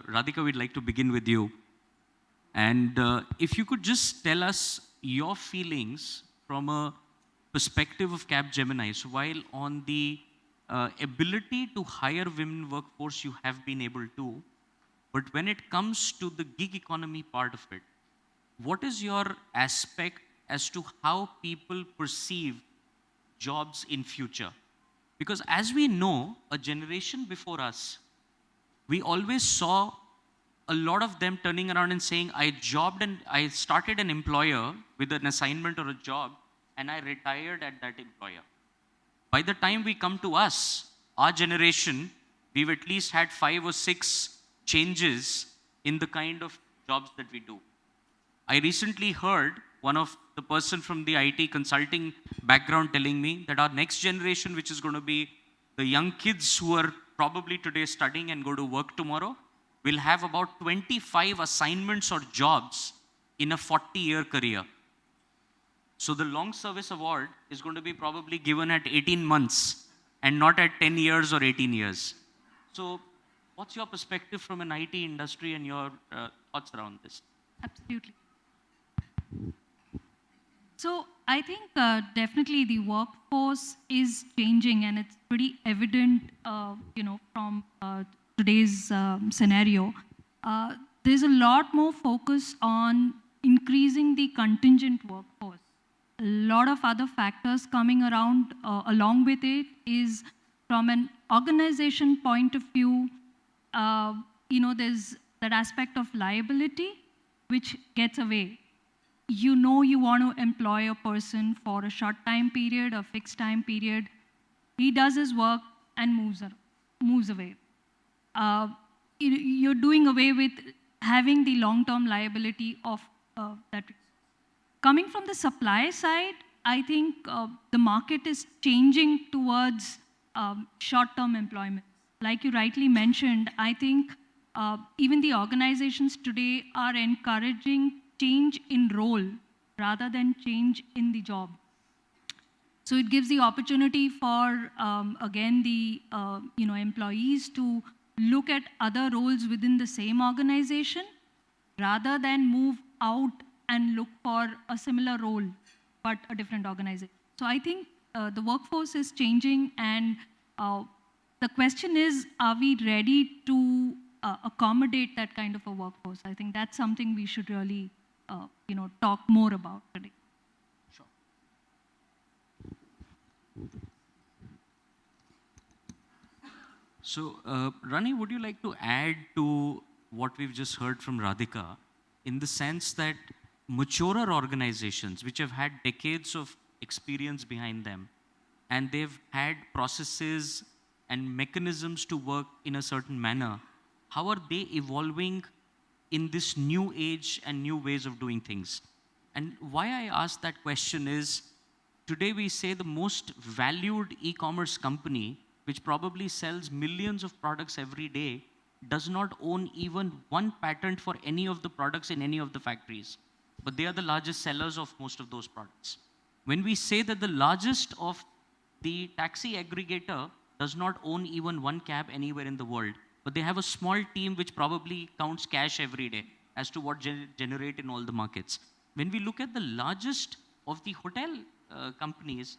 Radhika, we'd like to begin with you. And if you could just tell us your feelings from a perspective of Capgemini. So while on the ability to hire women workforce, you have been able to, but when it comes to the gig economy part of it, what is your aspect as to how people perceive jobs in future? Because as we know, a generation before us, we always saw a lot of them turning around and saying, I started an employer with an assignment or a job, and I retired at that employer. By the time we come to us, our generation, we've at least had 5 or 6 changes in the kind of jobs that we do. I recently heard one of the person from the IT consulting background telling me that our next generation, which is going to be the young kids who are probably today studying and go to work tomorrow, will have about 25 assignments or jobs in a 40-year career. So the long service award is going to be probably given at 18 months and not at 10 years or 18 years. So what's your perspective from an IT industry and your thoughts around this? Absolutely. So I think definitely the workforce is changing, and it's pretty evident, from today's scenario. There's a lot more focus on increasing the contingent workforce. A lot of other factors coming around along with it is from an organization point of view, there's that aspect of liability which gets away. You want to employ a person for a short time period, a fixed time period. He does his work and moves away. You're doing away with having the long-term liability of that. Coming from the supply side, I think the market is changing towards short-term employment. Like you rightly mentioned, I think even the organizations today are encouraging change in role rather than change in the job. So it gives the opportunity for, again, the employees to look at other roles within the same organization rather than move out and look for a similar role, but a different organization. So I think the workforce is changing, and the question is, are we ready to accommodate that kind of a workforce? I think that's something we should really talk more about today. Sure. So, Rani, would you like to add to what we've just heard from Radhika, in the sense that maturer organizations, which have had decades of experience behind them, and they've had processes and mechanisms to work in a certain manner, how are they evolving in this new age and new ways of doing things? And why I ask that question is, today we say the most valued e-commerce company, which probably sells millions of products every day, does not own even one patent for any of the products in any of the factories. But they are the largest sellers of most of those products. When we say that the largest of the taxi aggregator does not own even one cab anywhere in the world, but they have a small team which probably counts cash every day as to what generate in all the markets. When we look at the largest of the hotel companies,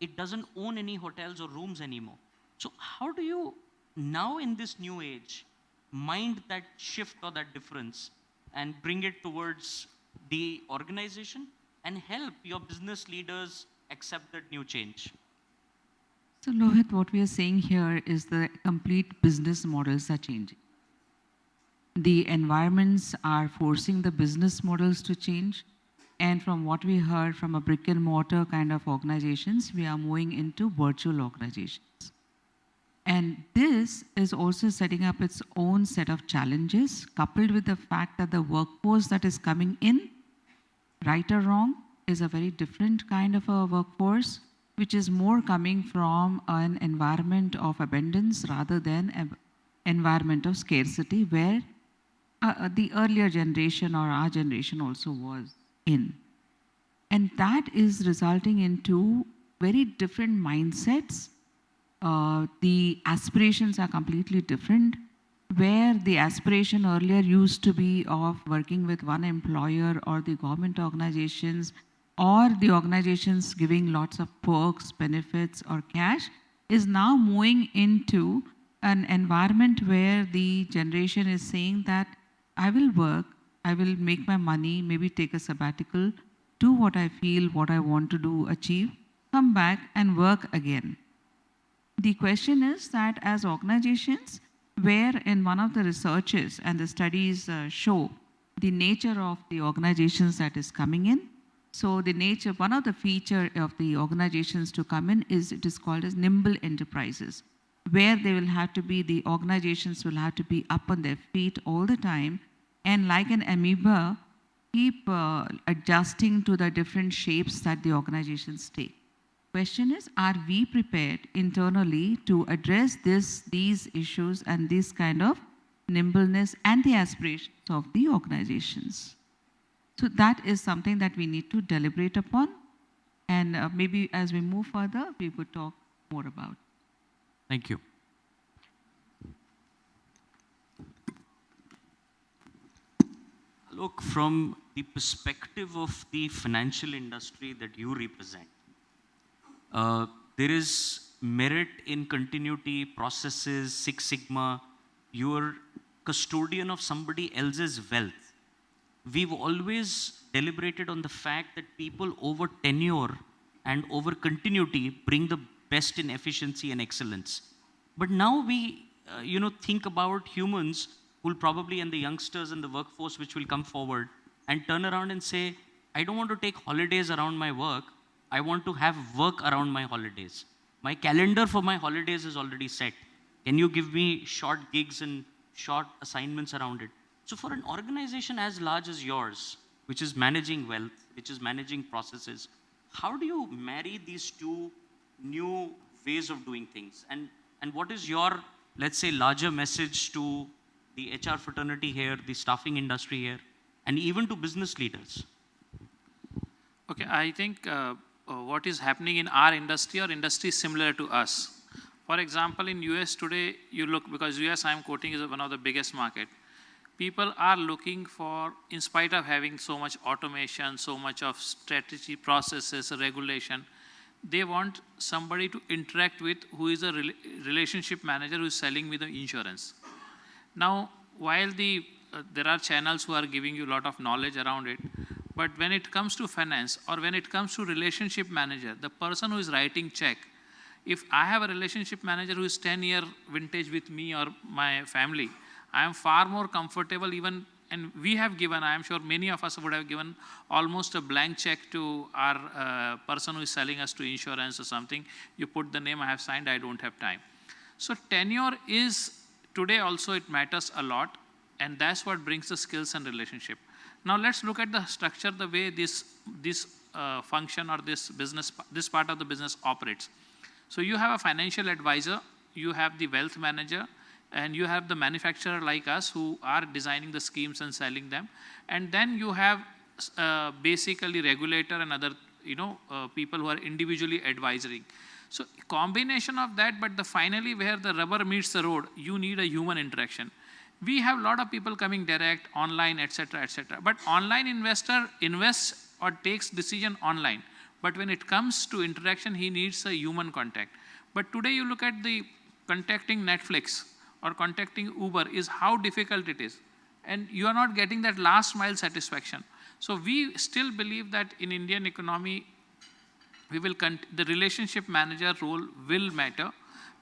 it doesn't own any hotels or rooms anymore. So how do you now in this new age mind that shift or that difference and bring it towards the organization and help your business leaders accept that new change? So Lohit, what we are saying here is the complete business models are changing. The environments are forcing the business models to change. And from what we heard from a brick and mortar kind of organizations, we are moving into virtual organizations. And this is also setting up its own set of challenges, coupled with the fact that the workforce that is coming in, right or wrong, is a very different kind of a workforce, which is more coming from an environment of abundance rather than an environment of scarcity, where the earlier generation or our generation also was in. And that is resulting into very different mindsets. The aspirations are completely different. where the aspiration earlier used to be of working with one employer or the government organizations or the organizations giving lots of perks, benefits or cash, is now moving into an environment where the generation is saying that I will work, I will make my money, maybe take a sabbatical, do what I feel, what I want to do, achieve, come back and work again. The question is that as organizations, where in one of the researches and the studies show the nature of the organizations that is coming in. So the nature, one of the feature of the organizations to come in is, it is called as nimble enterprises, where they will have to be, the organizations will have to be up on their feet all the time, and like an amoeba, keep adjusting to the different shapes that the organizations take. Question is, are we prepared internally to address these issues and this kind of nimbleness and the aspirations of the organizations? So that is something that we need to deliberate upon, and maybe as we move further, we would talk more about. Thank you. Look, from the perspective of the financial industry that you represent, there is merit in continuity, processes, Six Sigma. You're custodian of somebody else's wealth. We've always deliberated on the fact that people over tenure and over continuity bring the best in efficiency and excellence. But now we, think about humans who will probably, and the youngsters and the workforce which will come forward and turn around and say, I don't want to take holidays around my work. I want to have work around my holidays. My calendar for my holidays is already set. Can you give me short gigs and short assignments around it? So for an organization as large as yours, which is managing wealth, which is managing processes, how do you marry these two new ways of doing things? And what is your, let's say, larger message to the HR fraternity here, the staffing industry here, and even to business leaders? Okay, I think what is happening in our industry or industry similar to us. For example, in US today, you look, because US I'm quoting is one of the biggest market. People are looking for, in spite of having so much automation, so much of strategy, processes, regulation, they want somebody to interact with who is a relationship manager who is selling me the insurance. Now, while there are channels who are giving you a lot of knowledge around it, but when it comes to finance or when it comes to relationship manager, the person who is writing check, if I have a relationship manager who is 10-year vintage with me or my family, I am far more comfortable even, and we have given, I am sure many of us would have given almost a blank check to our person who is selling us to insurance or something. You put the name, I have signed, I don't have time. So tenure is, today also it matters a lot, and that's what brings the skills and relationship. Now let's look at the structure, the way this function or this part of the business operates. So you have a financial advisor, you have the wealth manager, and you have the manufacturer like us who are designing the schemes and selling them. And then you have basically regulator and other people who are individually advising. So combination of that, but finally where the rubber meets the road, you need a human interaction. We have a lot of people coming direct, online, etc., etc. But online investor invests or takes decision online. But when it comes to interaction, he needs a human contact. But today you look at the contacting Netflix or contacting Uber is how difficult it is. And you are not getting that last mile satisfaction. So we still believe that in Indian economy, we will the relationship manager role will matter.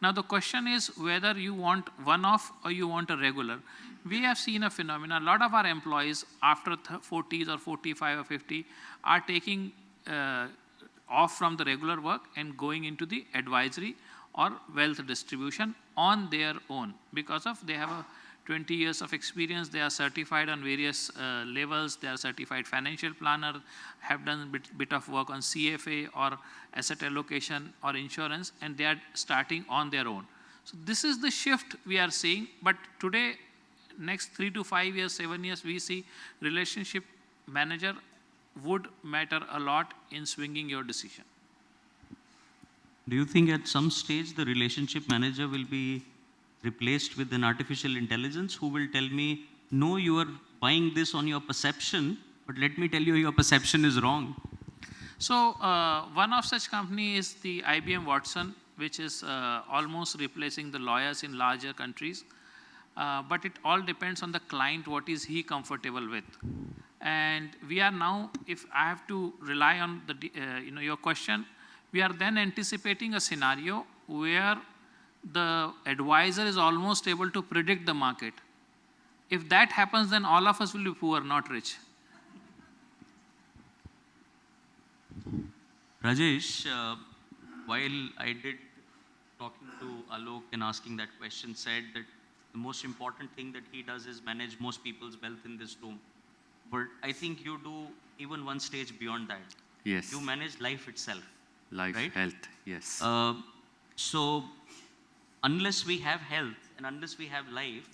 Now the question is whether you want one-off or you want a regular. We have seen a phenomenon. A lot of our employees after 40s or 45 or 50 are taking off from the regular work and going into the advisory or wealth distribution on their own because of they have a 20 years of experience, they are certified on various levels, they are certified financial planner, have done a bit of work on CFA or asset allocation or insurance, and they are starting on their own. So this is the shift we are seeing, but today, next 3 to 5 years, 7 years, we see relationship manager would matter a lot in swinging your decision. Do you think at some stage the relationship manager will be replaced with an artificial intelligence who will tell me, no, you are buying this on your perception, but let me tell you, your perception is wrong. So one of such company is the IBM Watson, which is almost replacing the lawyers in larger countries. But it all depends on the client, what is he comfortable with. And we are now, if I have to rely on the, your question, we are then anticipating a scenario where the advisor is almost able to predict the market. If that happens, then all of us will be poor, not rich. Rajesh, while I did talking to Alok and asking that question, said that the most important thing that he does is manage most people's wealth in this room. But I think you do even one stage beyond that. Yes. You manage life itself. Life, right? health, yes. So unless we have health and unless we have life,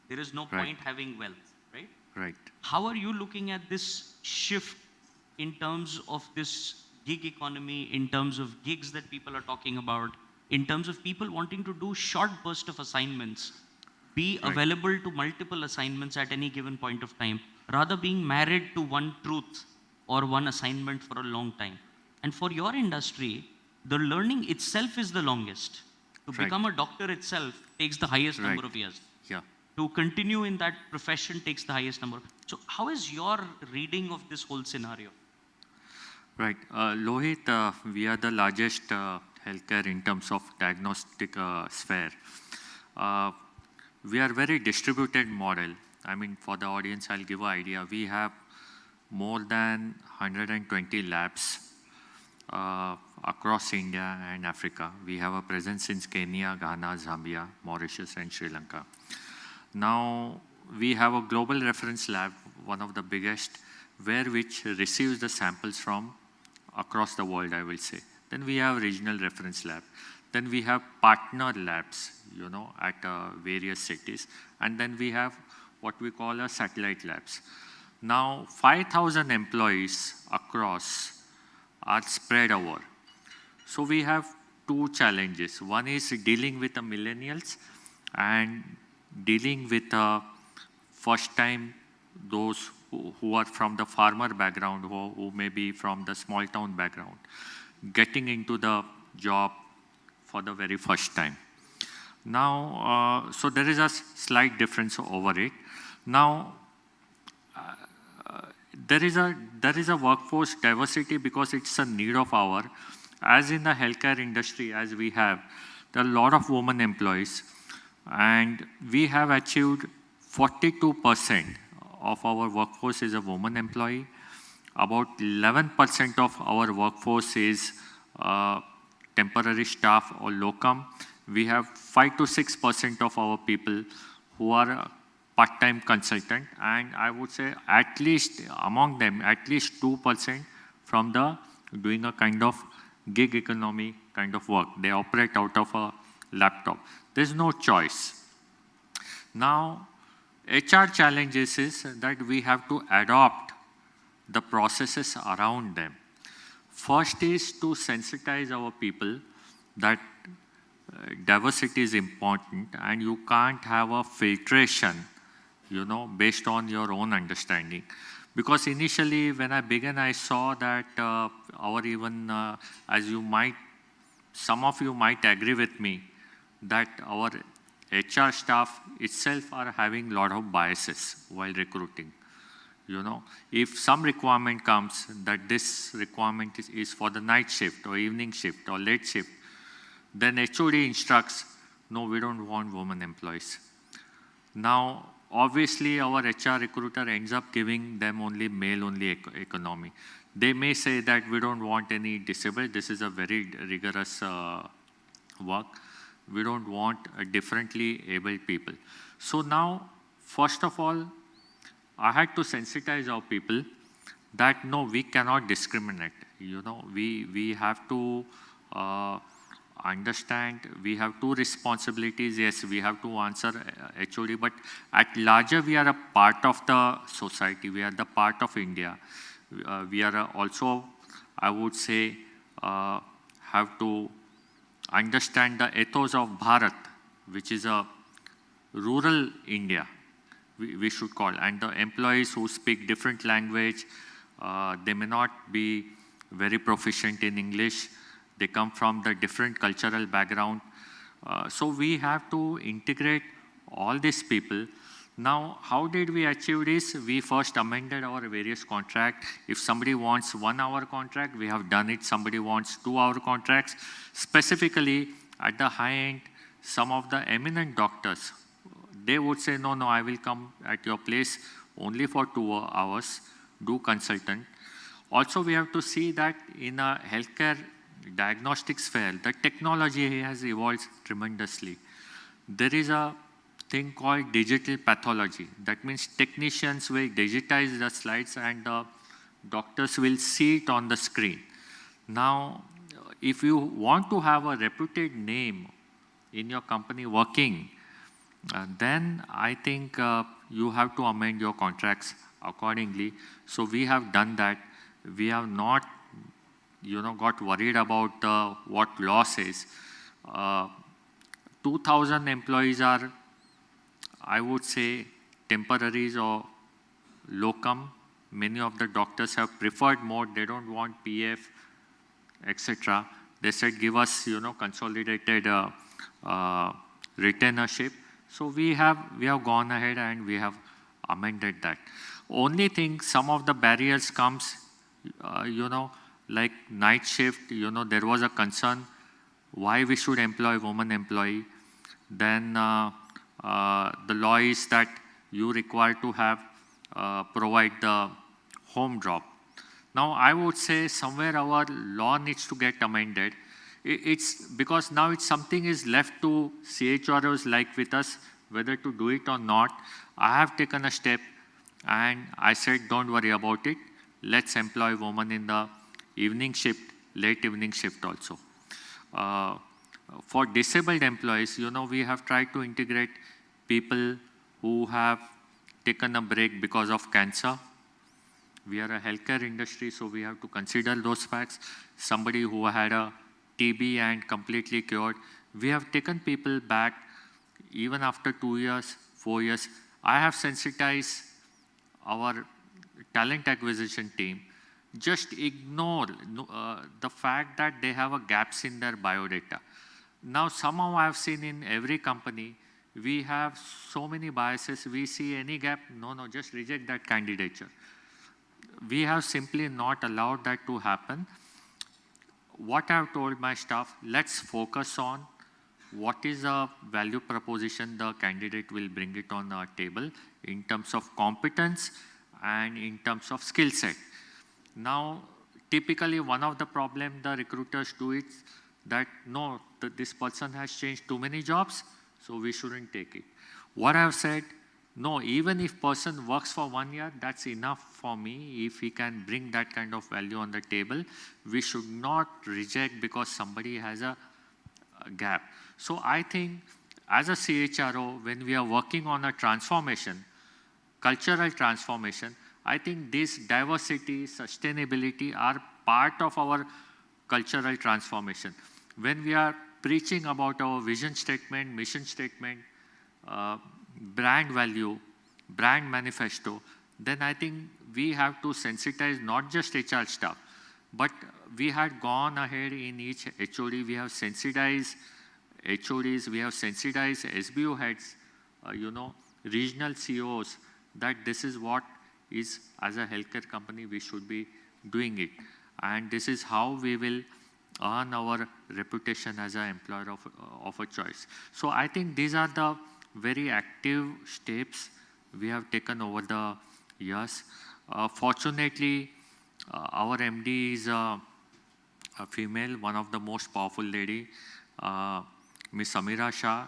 there is no point having wealth, right? Right. How are you looking at this shift in terms of this gig economy, in terms of gigs that people are talking about, in terms of people wanting to do short burst of assignments, be available to multiple assignments at any given point of time, rather being married to one truth or one assignment for a long time? And for your industry, the learning itself is the longest. To become a doctor itself takes the highest number of years. Yeah. To continue in that profession takes the highest number. So how is your reading of this whole scenario? Right. Lohit, we are the largest healthcare in terms of diagnostic sphere. We are very distributed model. I mean, for the audience, I'll give an idea. We have more than 120 labs across India and Africa. We have a presence in Kenya, Ghana, Zambia, Mauritius, and Sri Lanka. Now, we have a global reference lab, one of the biggest, which receives the samples from across the world, I will say. Then we have regional reference lab. Then we have partner labs, at various cities. And then we have what we call a satellite labs. Now, 5,000 employees across are spread over. So we have two challenges. One is dealing with the millennials and dealing with first time those who are from the farmer background, who may be from the small town background, getting into the job for the very first time. Now, so there is a slight difference over it. Now, there is a workforce diversity because it's a need of our, as in the healthcare industry, as we have, there are a lot of women employees, and we have achieved 42% of our workforce is a woman employee. About 11% of our workforce is temporary staff or locum. We have 5 to 6% of our people who are part-time consultant, and I would say at least among them, at least 2% from the doing a kind of gig economy kind of work. They operate out of a laptop. There's no choice. Now, HR challenges is that we have to adopt the processes around them. First is to sensitize our people that diversity is important and you can't have a filtration, based on your own understanding. Because initially when I began, I saw that some of you might agree with me, that our HR staff itself are having a lot of biases while recruiting. If some requirement comes that this requirement is for the night shift or evening shift or late shift, then HOD instructs, no, we don't want women employees. Now, obviously, our HR recruiter ends up giving them only male-only economy. They may say that we don't want any disabled. This is a very rigorous work. We don't want differently abled people. So now, first of all, I had to sensitize our people that no, we cannot discriminate. We have to understand, we have two responsibilities. Yes, we have to answer HOD, but at larger, we are a part of the society. We are the part of India. We are also, I would say, have to understand the ethos of Bharat, which is a rural India, we should call. And the employees who speak different language, they may not be very proficient in English. They come from the different cultural background. So we have to integrate all these people. Now, how did we achieve this? We first amended our various contracts. If somebody wants 1 hour contract, we have done it. Somebody wants 2 hour contracts. Specifically, at the high end, some of the eminent doctors, they would say, no, I will come at your place only for 2 hours, do consultant. Also, we have to see that in a healthcare diagnostics fair, the technology has evolved tremendously. There is a thing called digital pathology. That means technicians will digitize the slides and doctors will see it on the screen. Now, if you want to have a reputed name in your company working, then I think you have to amend your contracts accordingly. So we have done that. We have not, got worried about what law says. 2,000 employees are, I would say, temporaries or locum. Many of the doctors have preferred more. They don't want PF, etc. They said, give us, consolidated retainership. So we have gone ahead and we have amended that. Only thing, some of the barriers comes, like night shift, there was a concern why we should employ woman employee. Then the law is that you require to have provide the home drop. Now I would say somewhere our law needs to get amended. It's because now it's something is left to CHROs like with us, whether to do it or not. I have taken a step and I said, don't worry about it. Let's employ women in the evening shift, late evening shift also. For disabled employees, we have tried to integrate people who have taken a break because of cancer. We are a healthcare industry, so we have to consider those facts. Somebody who had a TB and completely cured. We have taken people back even after 2 years, 4 years. I have sensitized our talent acquisition team. Just ignore the fact that they have a gaps in their biodata. Now somehow I have seen in every company, we have so many biases. We see any gap, no, just reject that candidature. We have simply not allowed that to happen. What I have told my staff, let's focus on what is a value proposition the candidate will bring it on our table in terms of competence and in terms of skill set. Now, typically one of the problems the recruiters do is that, no, this person has changed too many jobs, so we shouldn't take it. What I have said, no, even if person works for 1 year, that's enough for me. If he can bring that kind of value on the table, we should not reject because somebody has a gap. So I think as a CHRO, when we are working on a transformation, cultural transformation, I think this diversity, sustainability are part of our cultural transformation. When we are preaching about our vision statement, mission statement, brand value, brand manifesto, then I think we have to sensitize not just HR staff, but we had gone ahead in each HOD, we have sensitized HODs, we have sensitized SBO heads, regional CEOs, that this is what is, as a healthcare company, we should be doing it. And this is how we will earn our reputation as an employer of a choice. So I think these are the very active steps we have taken over the years. Fortunately, our MD is a female, one of the most powerful lady, Miss Amira Shah.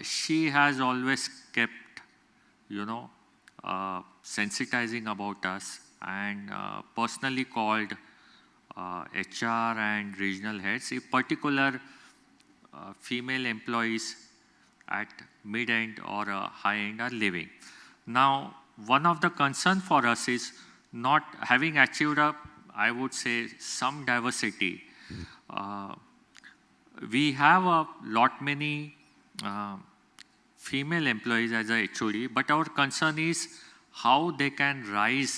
She has always kept, sensitizing about us and personally called HR and regional heads, in particular female employees at mid-end or high-end are leaving. Now, one of the concerns for us is not having achieved I would say, some diversity. We have a lot many female employees as a HOD, but our concern is how they can rise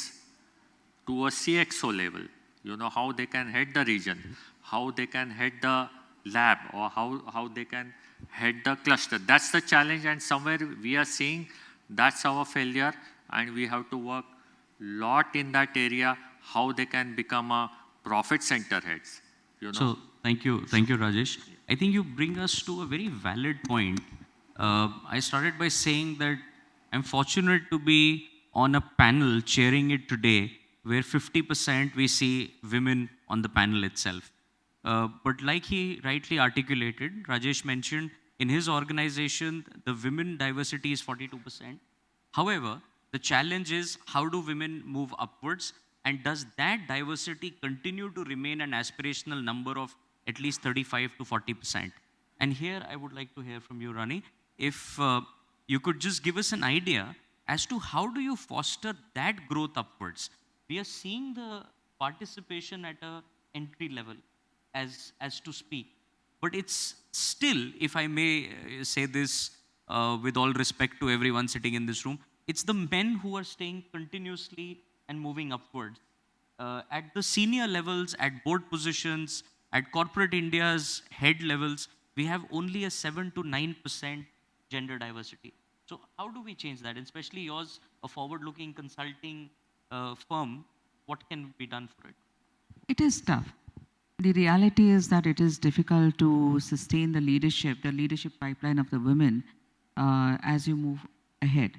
to a CXO level, you know, how they can head the region, how they can head the lab, or how they can head the cluster. That's the challenge, and somewhere we are seeing that's our failure, and we have to work lot in that area, how they can become a profit center heads, you know. So thank you, Rajesh. I think you bring us to a very valid point. I started by saying that I'm fortunate to be on a panel chairing it today, where 50% we see women on the panel itself. But like he rightly articulated, Rajesh mentioned in his organization, the women diversity is 42%. However, the challenge is how do women move upwards, and does that diversity continue to remain an aspirational number of at least 35 to 40%? And here I would like to hear from you, Rani, if you could just give us an idea as to how do you foster that growth upwards. We are seeing the participation at a entry level, as to speak. But it's still, if I may say this with all respect to everyone sitting in this room, it's the men who are staying continuously and moving upwards. At the senior levels, at board positions, at corporate India's head levels, we have only a 7 to 9% gender diversity. So how do we change that? And especially yours, a forward-looking consulting firm, what can be done for it? It is tough. The reality is that it is difficult to sustain the leadership pipeline of the women as you move ahead.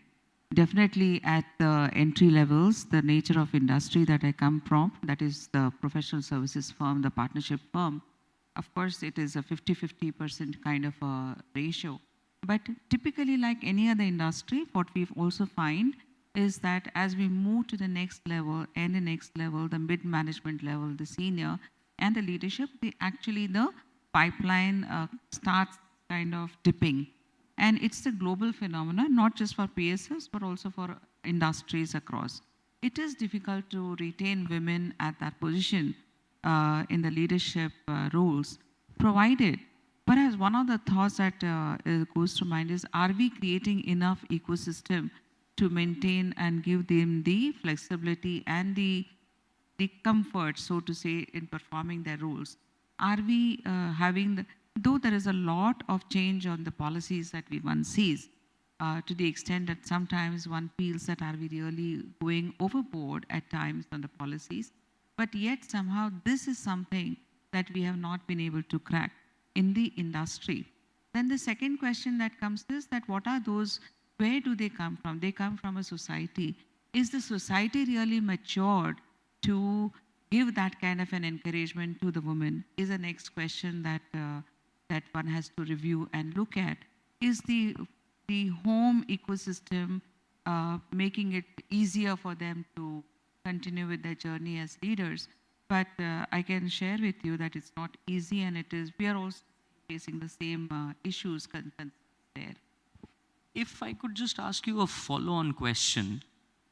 Definitely at the entry levels, the nature of industry that I come from, that is the professional services firm, the partnership firm, of course it is a 50-50% kind of a ratio. But typically, like any other industry, what we also find is that as we move to the next level and the next level, the mid-management level, the senior, and the leadership, the pipeline starts kind of dipping. And it's a global phenomenon, not just for PSS, but also for industries across. It is difficult to retain women at that position in the leadership roles, provided, perhaps one of the thoughts that goes to mind is, are we creating enough ecosystem to maintain and give them the flexibility and the comfort, so to say, in performing their roles? Are we though there is a lot of change on the policies that one sees, to the extent that sometimes one feels that are we really going overboard at times on the policies, but yet somehow this is something that we have not been able to crack in the industry. Then the second question that comes is that what are those, where do they come from? They come from a society. Is the society really matured to give that kind of an encouragement to the woman? Is the next question that that one has to review and look at. Is the home ecosystem making it easier for them to continue with their journey as leaders? But I can share with you that it's not easy, and we are also facing the same issues there. If I could just ask you a follow-on question.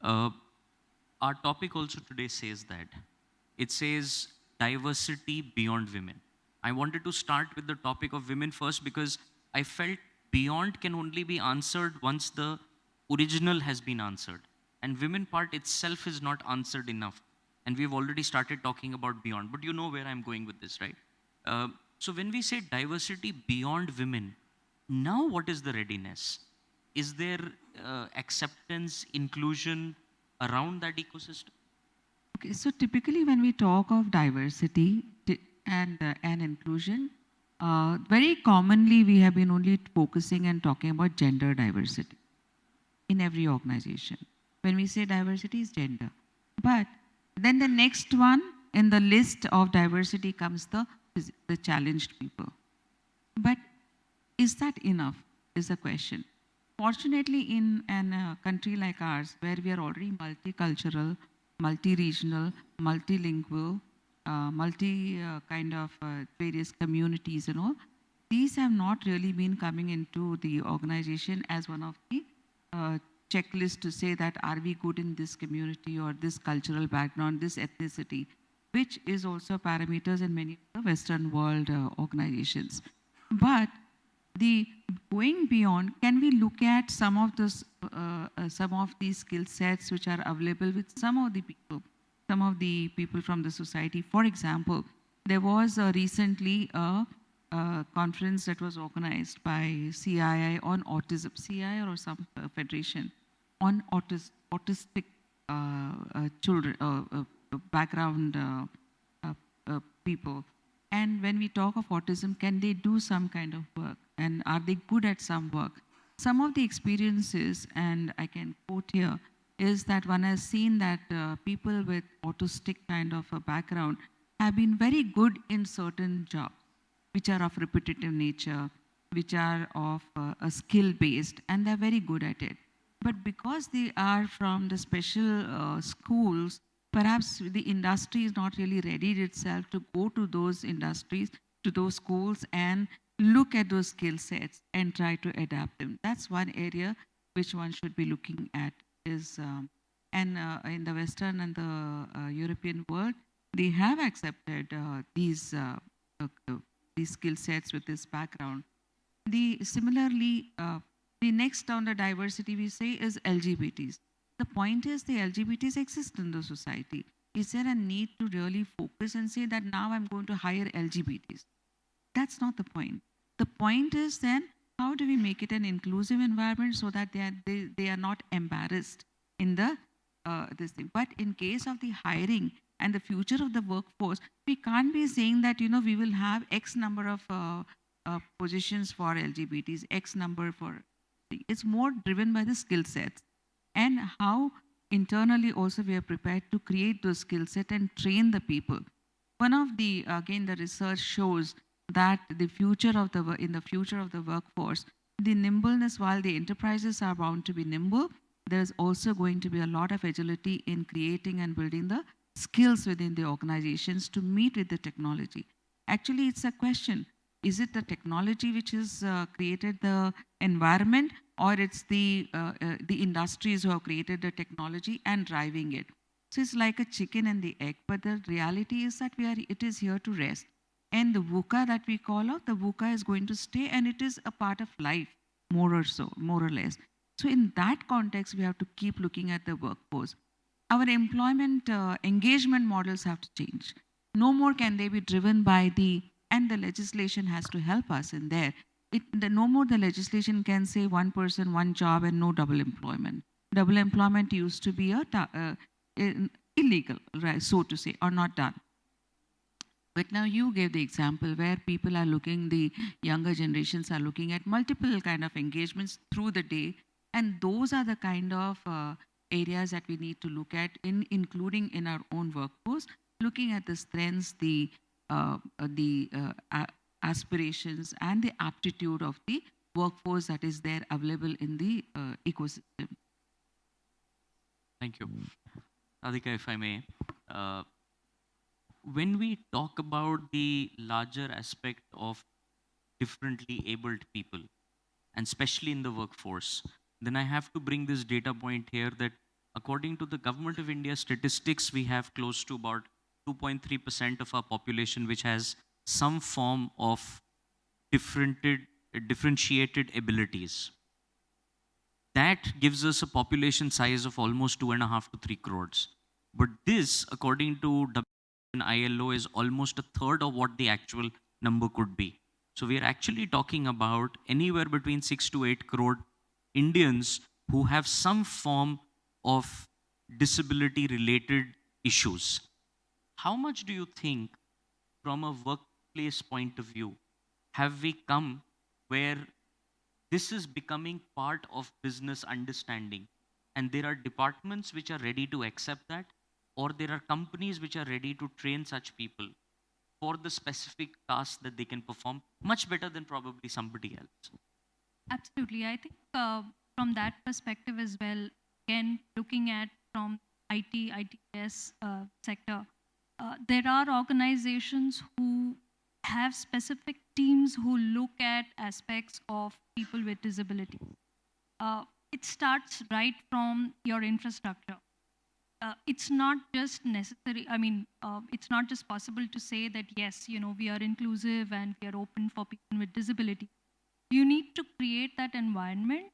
Our topic also today says that. It says diversity beyond women. I wanted to start with the topic of women first because I felt beyond can only be answered once the original has been answered. And women part itself is not answered enough. And we've already started talking about beyond. But you know where I'm going with this, right? So when we say diversity beyond women, now what is the readiness? Is there acceptance, inclusion around that ecosystem? Okay, so typically when we talk of diversity and inclusion, very commonly we have been only focusing and talking about gender diversity in every organization. When we say diversity is gender. But then the next one in the list of diversity comes the challenged people. But is that enough is the question. Fortunately, in a country like ours, where we are already multicultural, multi-regional, multilingual, various communities and all, these have not really been coming into the organization as one of the checklists to say that are we good in this community or this cultural background, this ethnicity, which is also parameters in many of the Western world organizations. But The going beyond, can we look at some of these skill sets which are available with some of the people from the society? For example, there was recently a conference that was organized by CII on autism, CII or some federation on autistic children, background people. And when we talk of autism, can they do some kind of work? And are they good at some work? Some of the experiences, and I can quote here, is that one has seen that people with autistic kind of a background have been very good in certain jobs, which are of repetitive nature, which are of a skill-based, and they're very good at it. But because they are from the special schools, perhaps the industry is not really readied itself to go to those industries, to those schools, and look at those skill sets and try to adapt them. That's one area which one should be looking at. In the Western and the European world, they have accepted these skill sets with this background. Similarly, the next on the diversity we say is LGBTs. The point is the LGBTs exist in the society. Is there a need to really focus and say that now I'm going to hire LGBTs? That's not the point. The point is then, how do we make it an inclusive environment so that they are not embarrassed in the this thing? But in case of the hiring and the future of the workforce, we can't be saying that, you know, we will have X number of positions for LGBTs, X number for... It's more driven by the skill sets and how internally also we are prepared to create those skill set and train the people. One of the, again, the research shows that in the future of the workforce, the nimbleness, while the enterprises are bound to be nimble, there is also going to be a lot of agility in creating and building the skills within the organizations to meet with the technology. Actually, it's a question. Is it the technology which has created the environment, or it's the industries who have created the technology and driving it? So it's like a chicken and the egg, but the reality is that it is here to rest. And the VUCA that we call out, the VUCA is going to stay, and it is a part of life, more or less. So in that context, we have to keep looking at the workforce. Our employment engagement models have to change. No more can they be driven by and the legislation has to help us in there. No more the legislation can say one person, one job, and no double employment. Double employment used to be illegal, right, so to say, or not done. But now you gave the example where people are looking, the younger generations are looking at multiple kind of engagements through the day. And those are the kind of areas that we need to look at, including in our own workforce, looking at the strengths, the aspirations, and the aptitude of the workforce that is there available in the ecosystem. Thank you. Radhika, if I may. When we talk about the larger aspect of differently abled people, and especially in the workforce, then I have to bring this data point here that according to the Government of India statistics, we have close to about 2.3% of our population which has some form of differentiated abilities. That gives us a population size of almost 2.5 to 3 crores. But this, according to ILO, is almost a third of what the actual number could be. So we are actually talking about anywhere between 6 to 8 crore Indians who have some form of disability-related issues. How much do you think, from a workplace point of view, have we come where this is becoming part of business understanding, and there are departments which are ready to accept that, or there are companies which are ready to train such people for the specific tasks that they can perform much better than probably somebody else? Absolutely. I think from that perspective as well, again, looking at from ITS sector, there are organizations who have specific teams who look at aspects of people with disability. It starts right from your infrastructure. It's not just necessary, it's not just possible to say that, yes, we are inclusive and we are open for people with disability. you need to create that environment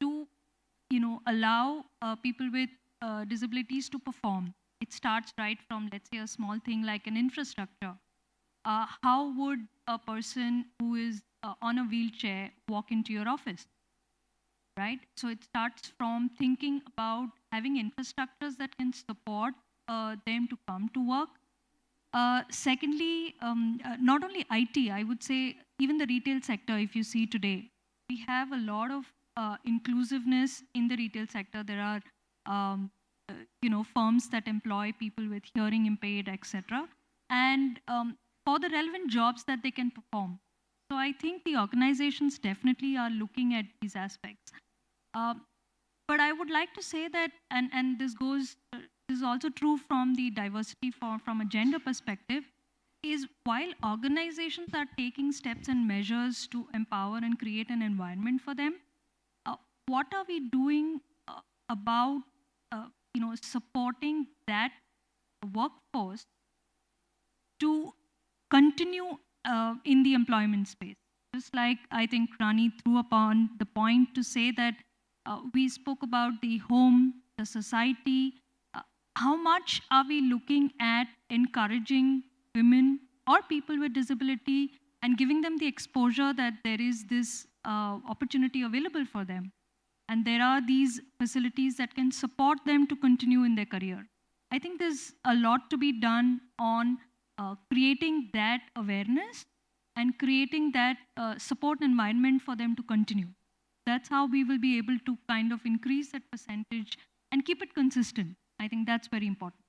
to, allow people with disabilities to perform. It starts right from, let's say, a small thing like an infrastructure. How would a person who is on a wheelchair walk into your office? Right? So it starts from thinking about having infrastructures that can support them to come to work. Secondly, not only IT, I would say even the retail sector, if you see today, we have a lot of inclusiveness in the retail sector. There are, firms that employ people with hearing impaired, etc. And for the relevant jobs that they can perform. So I think the organizations definitely are looking at these aspects. But I would like to say that, and this is also true from the diversity from a gender perspective, is while organizations are taking steps and measures to empower and create an environment for them, what are we doing about supporting that workforce to continue in the employment space? Just like I think Rani threw upon the point to say that we spoke about the home, the society. How much are we looking at encouraging women or people with disability and giving them the exposure that there is this opportunity available for them? And there are these facilities that can support them to continue in their career. I think there's a lot to be done on creating that awareness and creating that support environment for them to continue. That's how we will be able to kind of increase that percentage and keep it consistent. I think that's very important.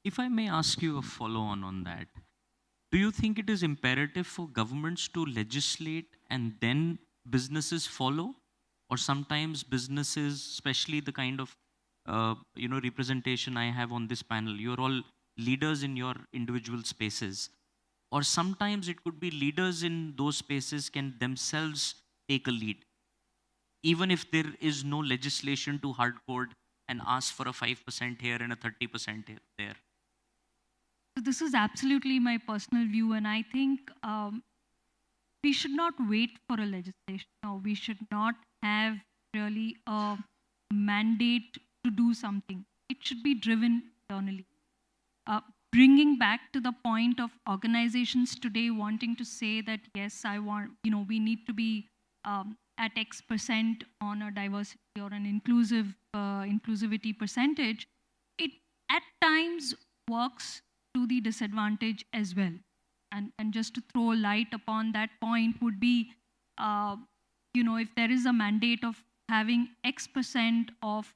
If I may ask you a follow-on on that, do you think it is imperative for governments to legislate and then businesses follow? Or sometimes businesses, especially the kind of representation I have on this panel, you're all leaders in your individual spaces. Or sometimes it could be leaders in those spaces can themselves take a lead. Even if there is no legislation to hardcode and ask for a 5% here and a 30% there. So this is absolutely my personal view, and I think we should not wait for a legislation. No, we should not have really a mandate to do something. It should be driven internally. Bringing back to the point of organizations today wanting to say that, yes, I want, we need to be at X% on a diversity or an inclusivity percentage, it at times works to the disadvantage as well. And just to throw light upon that point would be, if there is a mandate of having X% of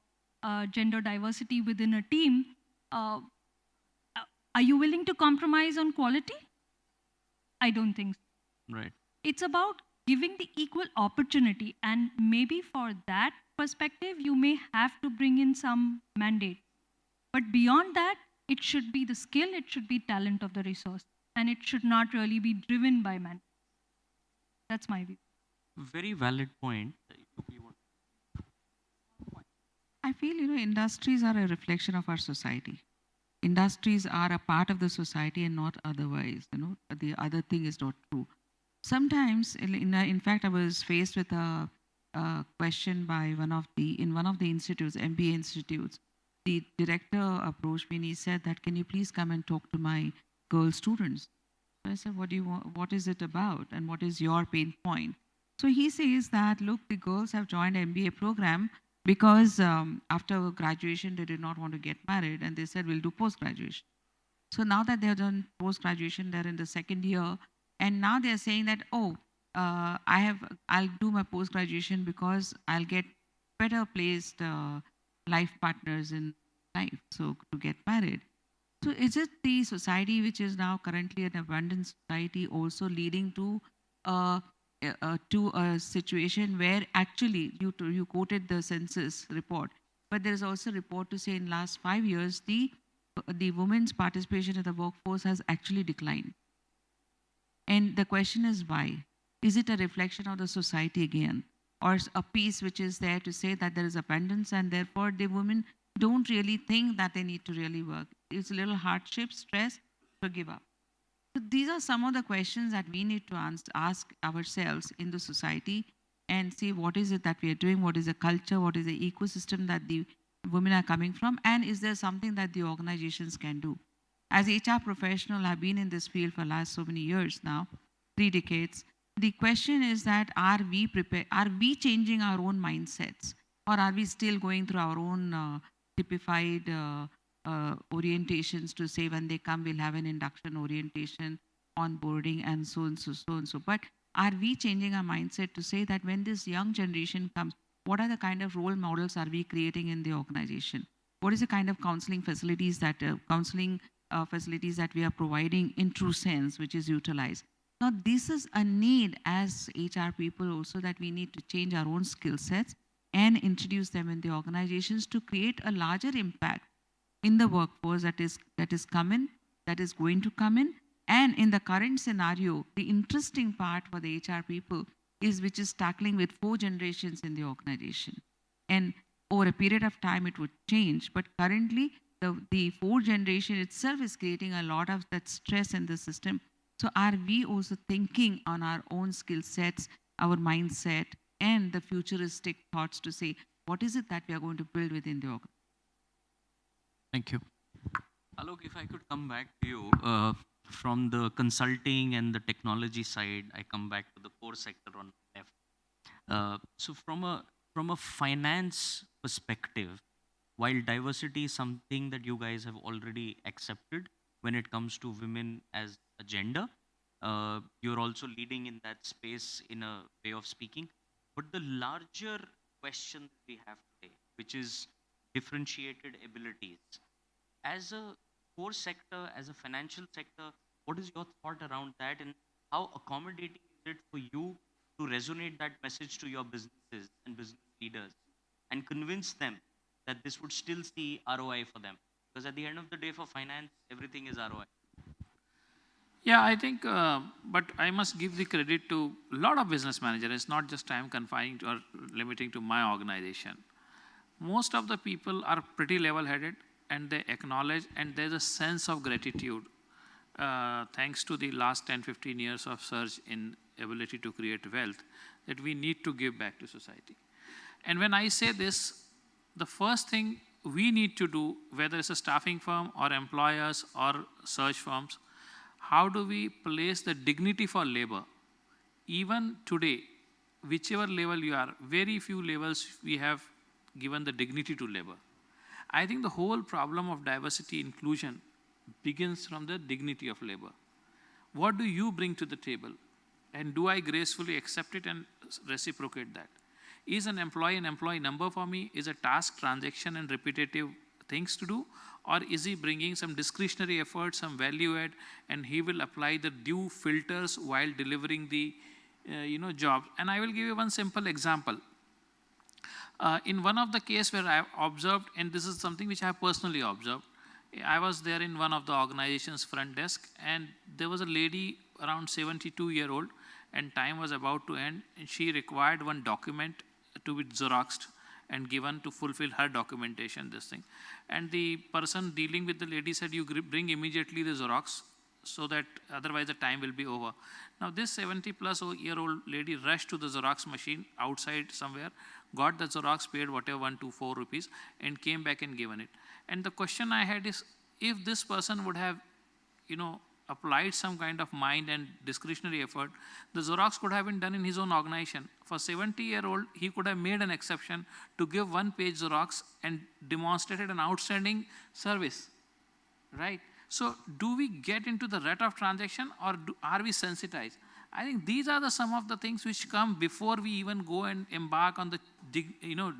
gender diversity within a team, are you willing to compromise on quality? I don't think so. Right. It's about giving the equal opportunity, and maybe for that perspective, you may have to bring in some mandate. But beyond that, it should be the skill, it should be talent of the resource, and it should not really be driven by mandate. That's my view. Very valid point. I feel, industries are a reflection of our society. Industries are a part of the society and not otherwise. The other thing is not true. Sometimes, in fact, I was faced with a question by one of the institutes, MBA institutes. The director approached me and he said that, can you please come and talk to my girl students? So I said, what do you want? What is it about? And what is your pain point? So he says that, look, the girls have joined MBA program because after graduation, they did not want to get married. And they said, we'll do post-graduation. So now that they have done post-graduation, they're in the second year. And now they're saying that, I'll do my post-graduation because I'll get better placed life partners in life, so to get married. So is it the society which is now currently an abundant society also leading to a situation where actually, you quoted the census report, but there is also a report to say in last 5 years, the women's participation in the workforce has actually declined. And the question is why? Is it a reflection of the society again? Or a piece which is there to say that there is abundance and therefore the women don't really think that they need to really work. It's a little hardship, stress, to give up. So these are some of the questions that we need to ask ourselves in the society and see what is it that we are doing, what is the culture, what is the ecosystem that the women are coming from, and is there something that the organizations can do. As HR professional, I've been in this field for last so many years now, 3 decades. The question is that are we changing our own mindsets, or are we still going through our own typified orientations to say when they come we'll have an induction orientation, onboarding and so and so, so and so. But are we changing our mindset to say that when this young generation comes, what are the kind of role models are we creating in the organization? What is the kind of counseling facilities that we are providing in true sense, which is utilized? Now, this is a need as HR people also that we need to change our own skill sets and introduce them in the organizations to create a larger impact in the workforce that is going to come in. And in the current scenario, the interesting part for the HR people is which is tackling with 4 generations in the organization. And over a period of time, it would change. But currently, the 4 generation itself is creating a lot of that stress in the system. So are we also thinking on our own skill sets, our mindset, and the futuristic thoughts to say, what is it that we are going to build within the organization? Thank you. Alok, if I could come back to you, from the consulting and the technology side, I come back to the core sector on left. So from a finance perspective, while diversity is something that you guys have already accepted when it comes to women as a gender, you're also leading in that space in a way of speaking. But the larger question that we have today, which is differentiated abilities, as a core sector, as a financial sector, what is your thought around that, and how accommodating is it for you to resonate that message to your businesses and business leaders and convince them that this would still see ROI for them? Because at the end of the day, for finance, everything is ROI. Yeah, I think, but I must give the credit to a lot of business managers. It's not just I'm confining to or limiting to my organization. Most of the people are pretty level-headed and they acknowledge, and there's a sense of gratitude thanks to the last 10, 15 years of surge in ability to create wealth, that we need to give back to society. And when I say this, the first thing we need to do, whether it's a staffing firm or employers or search firms, how do we place the dignity for labor? Even today, whichever level you are, very few levels we have given the dignity to labor. I think the whole problem of diversity inclusion begins from the dignity of labor. What do you bring to the table? And do I gracefully accept it and reciprocate that? Is an employee number for me? Is a task, transaction and repetitive things to do? Or is he bringing some discretionary effort, some value add, and he will apply the due filters while delivering the job? And I will give you one simple example. In one of the case where I have observed, and this is something which I have personally observed, I was there in one of the organization's front desk, and there was a lady around 72-year-old, and time was about to end, and she required one document to be Xeroxed and given to fulfill her documentation, this thing. And the person dealing with the lady said, you bring immediately the Xerox, so that otherwise the time will be over. Now this 70-plus-year-old lady rushed to the Xerox machine outside somewhere, got the Xerox, paid whatever 1 to 4 rupees, and came back and given it. And the question I had is, if this person would have, applied some kind of mind and discretionary effort, the Xerox could have been done in his own organization. For 70-year-old, he could have made an exception to give 1-page Xerox and demonstrated an outstanding service, right? So do we get into the rut of transaction, or are we sensitized? I think these are some of the things which come before we even go and embark on the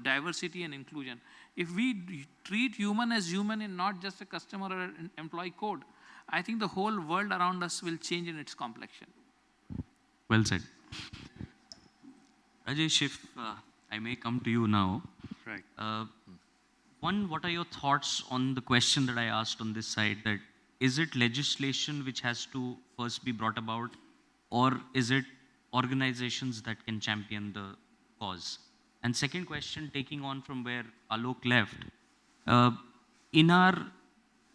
diversity and inclusion. If we treat human as human and not just a customer or an employee code, I think the whole world around us will change in its complexion. Well said. Rajesh, if I may come to you now. Right. One, what are your thoughts on the question that I asked on this side, that is it legislation which has to first be brought about, or is it organizations that can champion the cause? And second question, taking on from where Alok left, in our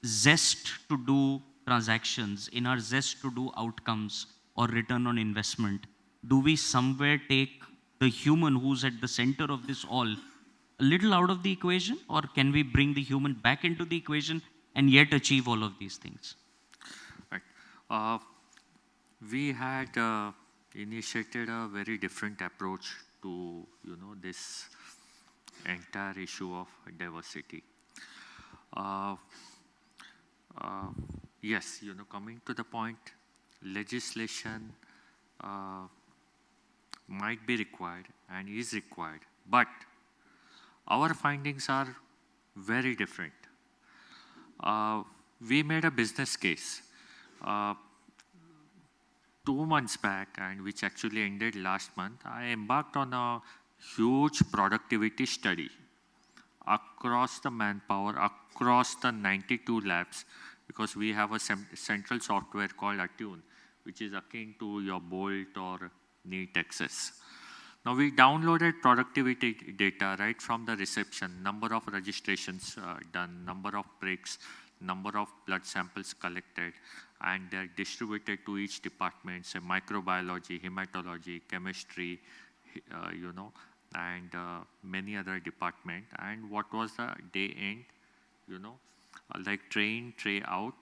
zest to do transactions, in our zest to do outcomes or return on investment, do we somewhere take the human who's at the center of this all a little out of the equation, or can we bring the human back into the equation and yet achieve all of these things? Right. We had initiated a very different approach to, this entire issue of diversity. Yes, coming to the point, legislation might be required and is required, but our findings are very different. We made a business case 2 months back, and which actually ended last month. I embarked on a huge productivity study across the manpower, across the 92 labs, because we have a central software called Attune, which is akin to your Bolt or NEC Access. Now we downloaded productivity data right from the reception, number of registrations done, number of breaks, number of blood samples collected, and they're distributed to each department, say microbiology, hematology, chemistry, and many other departments. And what was the day end, like tray in, tray out.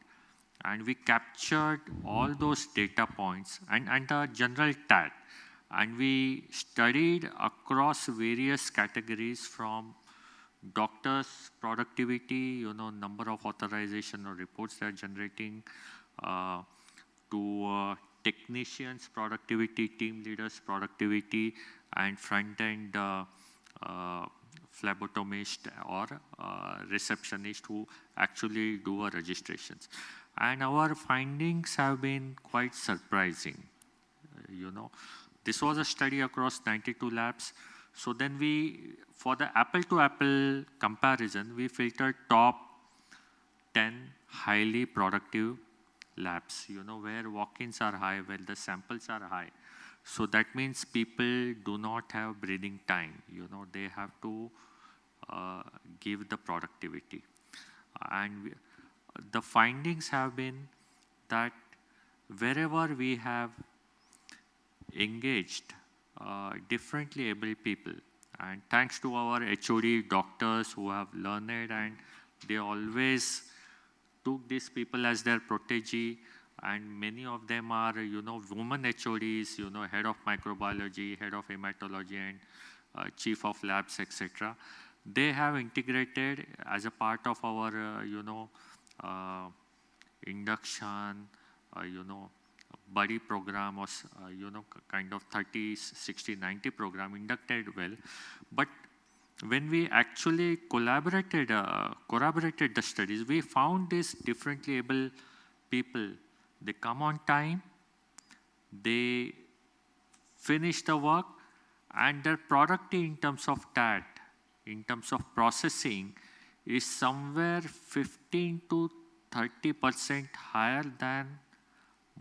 And we captured all those data points and the general tag. And we studied across various categories, from doctors' productivity, number of authorization or reports they're generating, to technicians' productivity, team leaders' productivity, and front-end phlebotomist or receptionist who actually do our registrations. And our findings have been quite surprising. This was a study across 92 labs. So then for the apple-to-apple comparison, we filtered top 10 highly productive labs, where walk-ins are high, where the samples are high. So that means people do not have breathing time. They have to give the productivity. And the findings have been that wherever we have engaged differently able people, and thanks to our HOD doctors who have learned, and they always took these people as their protégé, and many of them are, women HODs, head of microbiology, head of hematology, and chief of labs, etc. They have integrated as a part of our, induction, buddy program, or, kind of 30, 60, 90 program, inducted well. But when we actually corroborated the studies, we found these differently able people. They come on time, they finish the work, and their productivity in terms of TAT, in terms of processing, is somewhere 15 to 30% higher than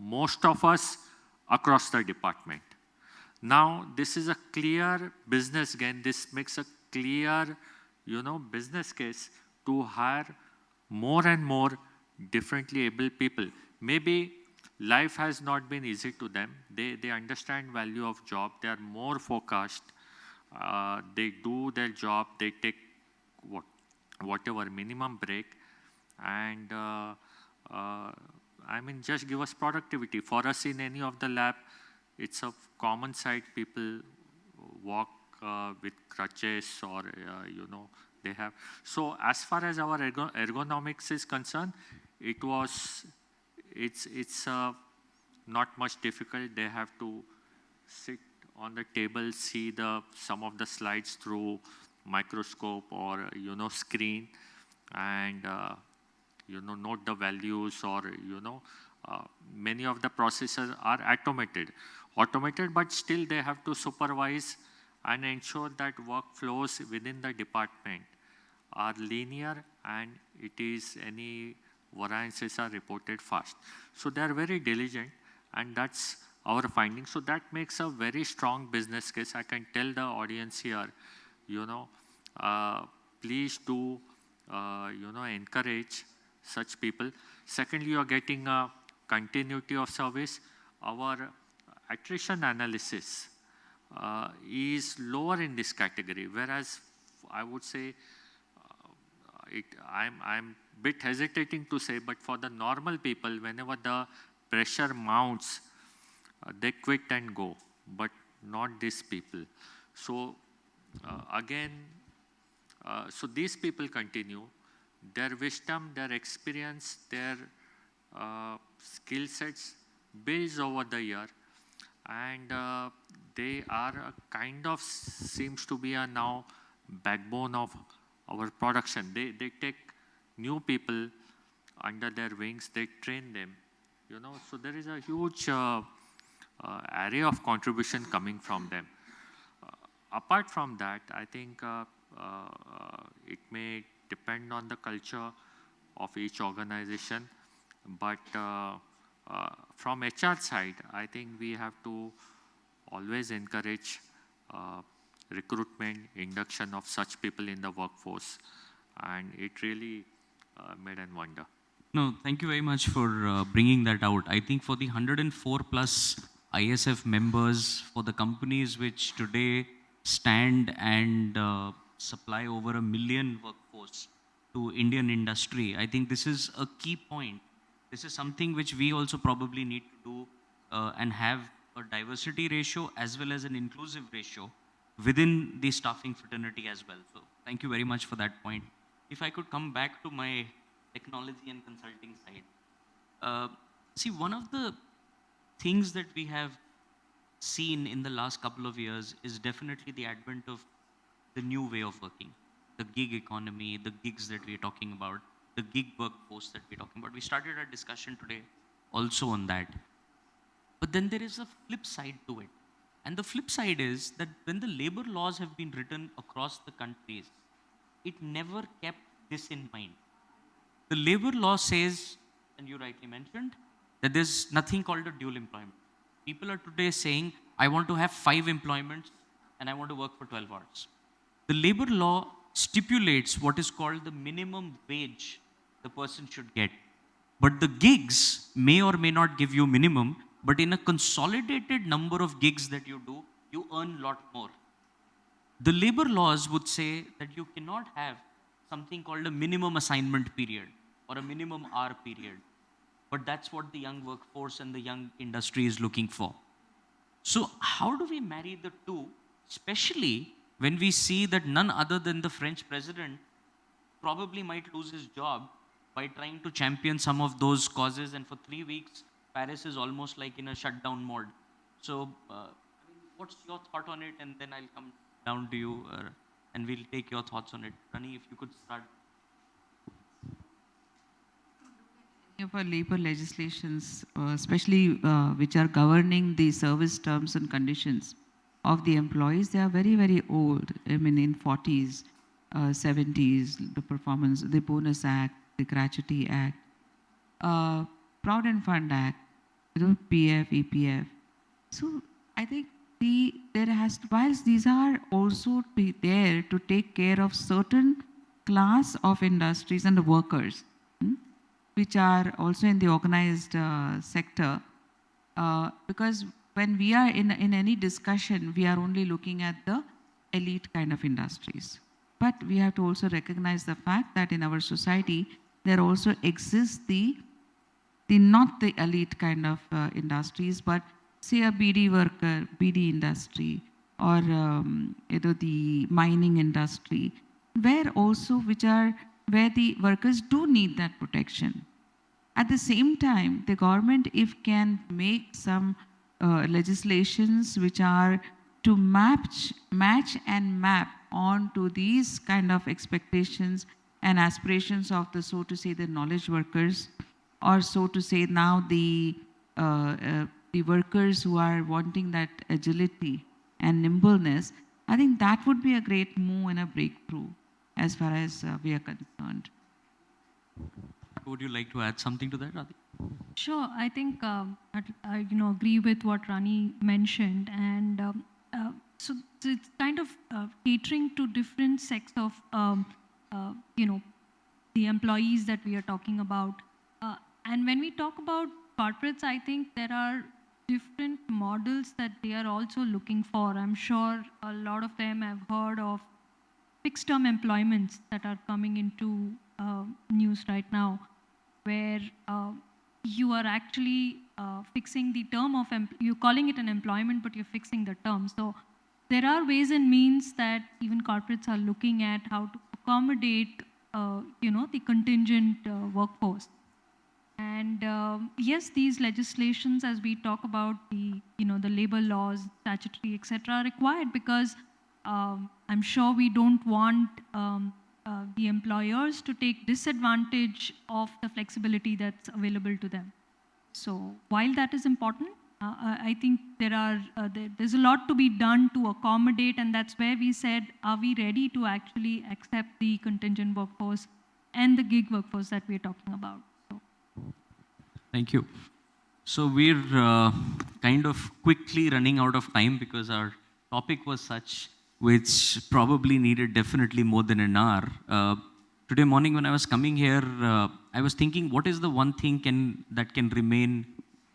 most of us across the department. Now, this is a clear business gain. This makes a clear, business case to hire more and more differently able people. Maybe life has not been easy to them. They understand value of job. They are more focused. They do their job. They take whatever minimum break. And just give us productivity. For us in any of the lab, it's a common sight. People walk with crutches, or, they have. So as far as our ergonomics is concerned, it's not much difficult. They have to sit on the table, see some of the slides through microscope or, screen, and, note the values, or, many of the processes are automated, but still they have to supervise and ensure that workflows within the department are linear, and any variances are reported fast. So they are very diligent, and that's our finding. So that makes a very strong business case. I can tell the audience here, please do, encourage such people. Secondly, you are getting a continuity of service. Our attrition analysis is lower in this category, whereas I would say, I'm bit hesitating to say, but for the normal people, whenever the pressure mounts, they quit and go, but not these people. So again, so these people continue. Their wisdom, their experience, their skill sets builds over the year, and they are a kind of seems to be a now backbone of our production. They take new people under their wings, they train them, you know, so there is a huge array of contribution coming from them. Apart from that, I think it may depend on the culture of each organization, but from HR side, I think we have to always encourage recruitment, induction of such people in the workforce, and it really made a wonder. No, thank you very much for bringing that out. I think for the 104 plus ISF members, for the companies which today stand and supply over 1 million workforce to Indian industry, I think this is a key point. This is something which we also probably need to do and have a diversity ratio as well as an inclusive ratio within the staffing fraternity as well. So thank you very much for that point. If I could come back to my technology and consulting side. See, one of the things that we have seen in the last couple of years is definitely the advent of the new way of working, the gig economy, the gigs that we're talking about, the gig workforce that we're talking about. We started our discussion today also on that. But then there is a flip side to it. And the flip side is that when the labor laws have been written across the countries, it never kept this in mind. The labor law says, and you rightly mentioned, that there's nothing called a dual employment. People are today saying, I want to have 5 employments and I want to work for 12 hours. The labor law stipulates what is called the minimum wage the person should get. But the gigs may or may not give you minimum, but in a consolidated number of gigs that you do, you earn a lot more. The labor laws would say that you cannot have something called a minimum assignment period or a minimum hour period. But that's what the young workforce and the young industry is looking for. So how do we marry the two, especially when we see that none other than the French president probably might lose his job by trying to champion some of those causes, and for 3 weeks, Paris is almost like in a shutdown mode. So what's your thought on it? And then I'll come down to you and we'll take your thoughts on it. Rani, if you could start. Of our labor legislations, especially which are governing the service terms and conditions of the employees, they are very, very old. I mean, in 40s, 70s, the Performance, the Bonus Act, the Gratuity Act, Provident Fund Act, PF, EPF. So I think whilst these are also be there to take care of certain class of industries and the workers, which are also in the organized sector, because when we are in any discussion, we are only looking at the elite kind of industries. But we have to also recognize the fact that in our society, there also exists the not the elite kind of industries, but say a BD worker, BD industry, or the mining industry, where the workers do need that protection. At the same time, the government, if can make some legislations which are to match and map onto these kind of expectations and aspirations of the, so to say, the knowledge workers, or so to say now the workers who are wanting that agility and nimbleness, I think that would be a great move and a breakthrough as far as we are concerned. Would you like to add something to that, Radhika? Sure. I think I agree with what Rani mentioned, and so it's kind of catering to different sects of the the employees that we are talking about. And when we talk about corporates, I think there are different models that they are also looking for. I'm sure a lot of them have heard of fixed term employments that are coming into news right now, where you are actually fixing the term of, you're calling it an employment, but you're fixing the term. So there are ways and means that even corporates are looking at how to accommodate, the contingent workforce. And yes, these legislations, as we talk about the labor laws, statutory, etc., are required because I'm sure we don't want the employers to take disadvantage of the flexibility that's available to them. So while that is important, I think there's a lot to be done to accommodate, and that's where we said, are we ready to actually accept the contingent workforce and the gig workforce that we're talking about? So. Thank you. So we're kind of quickly running out of time because our topic was such which probably needed definitely more than an hour. Today morning when I was coming here, I was thinking, what is the one thing that can remain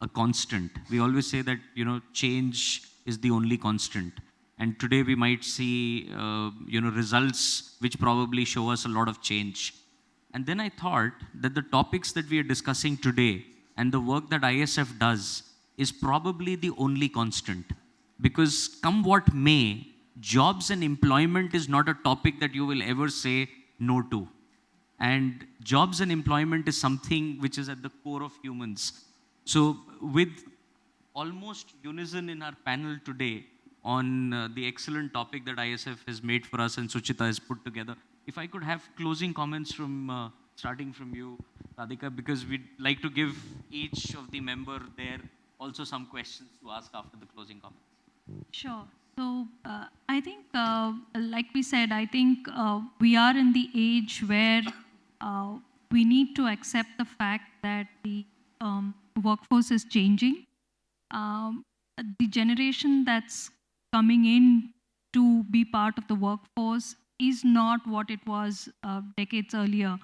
a constant? We always say that, change is the only constant. And today we might see, results which probably show us a lot of change. And then I thought that the topics that we are discussing today and the work that ISF does is probably the only constant. Because come what may, jobs and employment is not a topic that you will ever say no to. And jobs and employment is something which is at the core of humans. So with almost unison in our panel today on the excellent topic that ISF has made for us and Suchita has put together, if I could have closing comments from starting from you, Radhika, because we'd like to give each of the member there also some questions to ask after the closing comments. Sure. So I think, like we said, I think we are in the age where we need to accept the fact that the workforce is changing. The generation that's coming in to be part of the workforce is not what it was decades earlier.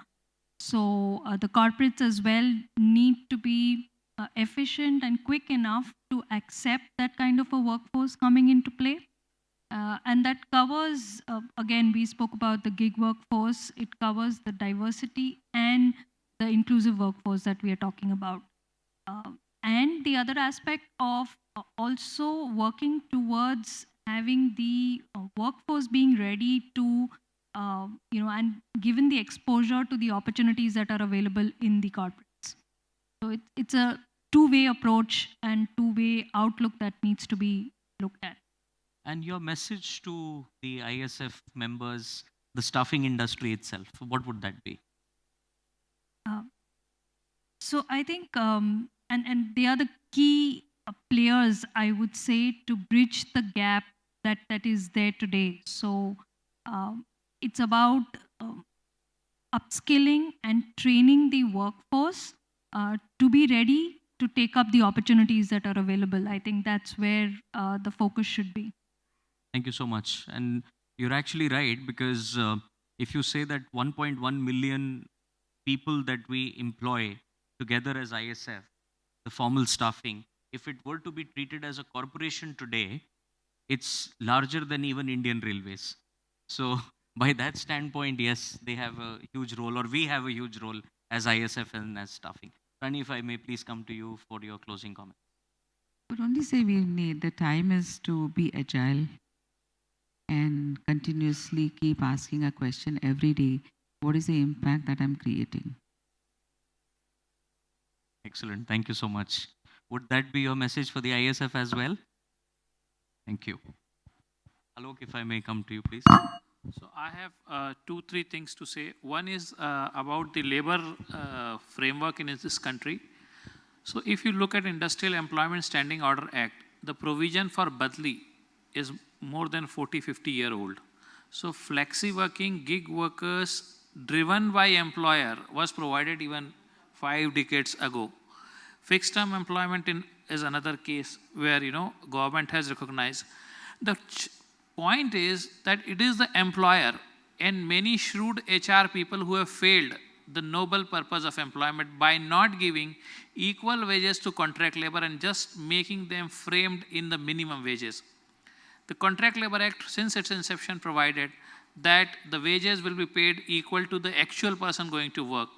So the corporates as well need to be efficient and quick enough to accept that kind of a workforce coming into play. And that covers, again, we spoke about the gig workforce. It covers the diversity and the inclusive workforce that we are talking about. And the other aspect of also working towards having the workforce being ready to, and given the exposure to the opportunities that are available in the corporates. So it's a two-way approach and two-way outlook that needs to be looked at. And your message to the ISF members, the staffing industry itself, what would that be? So I think, and they are the key players, I would say, to bridge the gap that is there today. So it's about upskilling and training the workforce to be ready to take up the opportunities that are available. I think that's where the focus should be. Thank you so much. And you're actually right, because if you say that 1.1 million people that we employ together as ISF, the formal staffing, if it were to be treated as a corporation today, it's larger than even Indian Railways. So by that standpoint, yes, they have a huge role, or we have a huge role as ISF and as staffing. Rani, if I may please come to you for your closing comment. I would only say the time is to be agile and continuously keep asking a question every day. What is the impact that I'm creating? Excellent. Thank you so much. Would that be your message for the ISF as well? Thank you. Alok, if I may come to you, please. So I have 2-3 things to say. One is about the labor framework in this country. So if you look at Industrial Employment Standing Order Act, the provision for Badli is more than 40-50 year old. So flexi working gig workers driven by employer was provided even 5 decades ago. Fixed term employment is another case where government has recognized. The point is that it is the employer and many shrewd HR people who have failed the noble purpose of employment by not giving equal wages to contract labor and just making them framed in the minimum wages. The Contract Labor Act, since its inception, provided that the wages will be paid equal to the actual person going to work.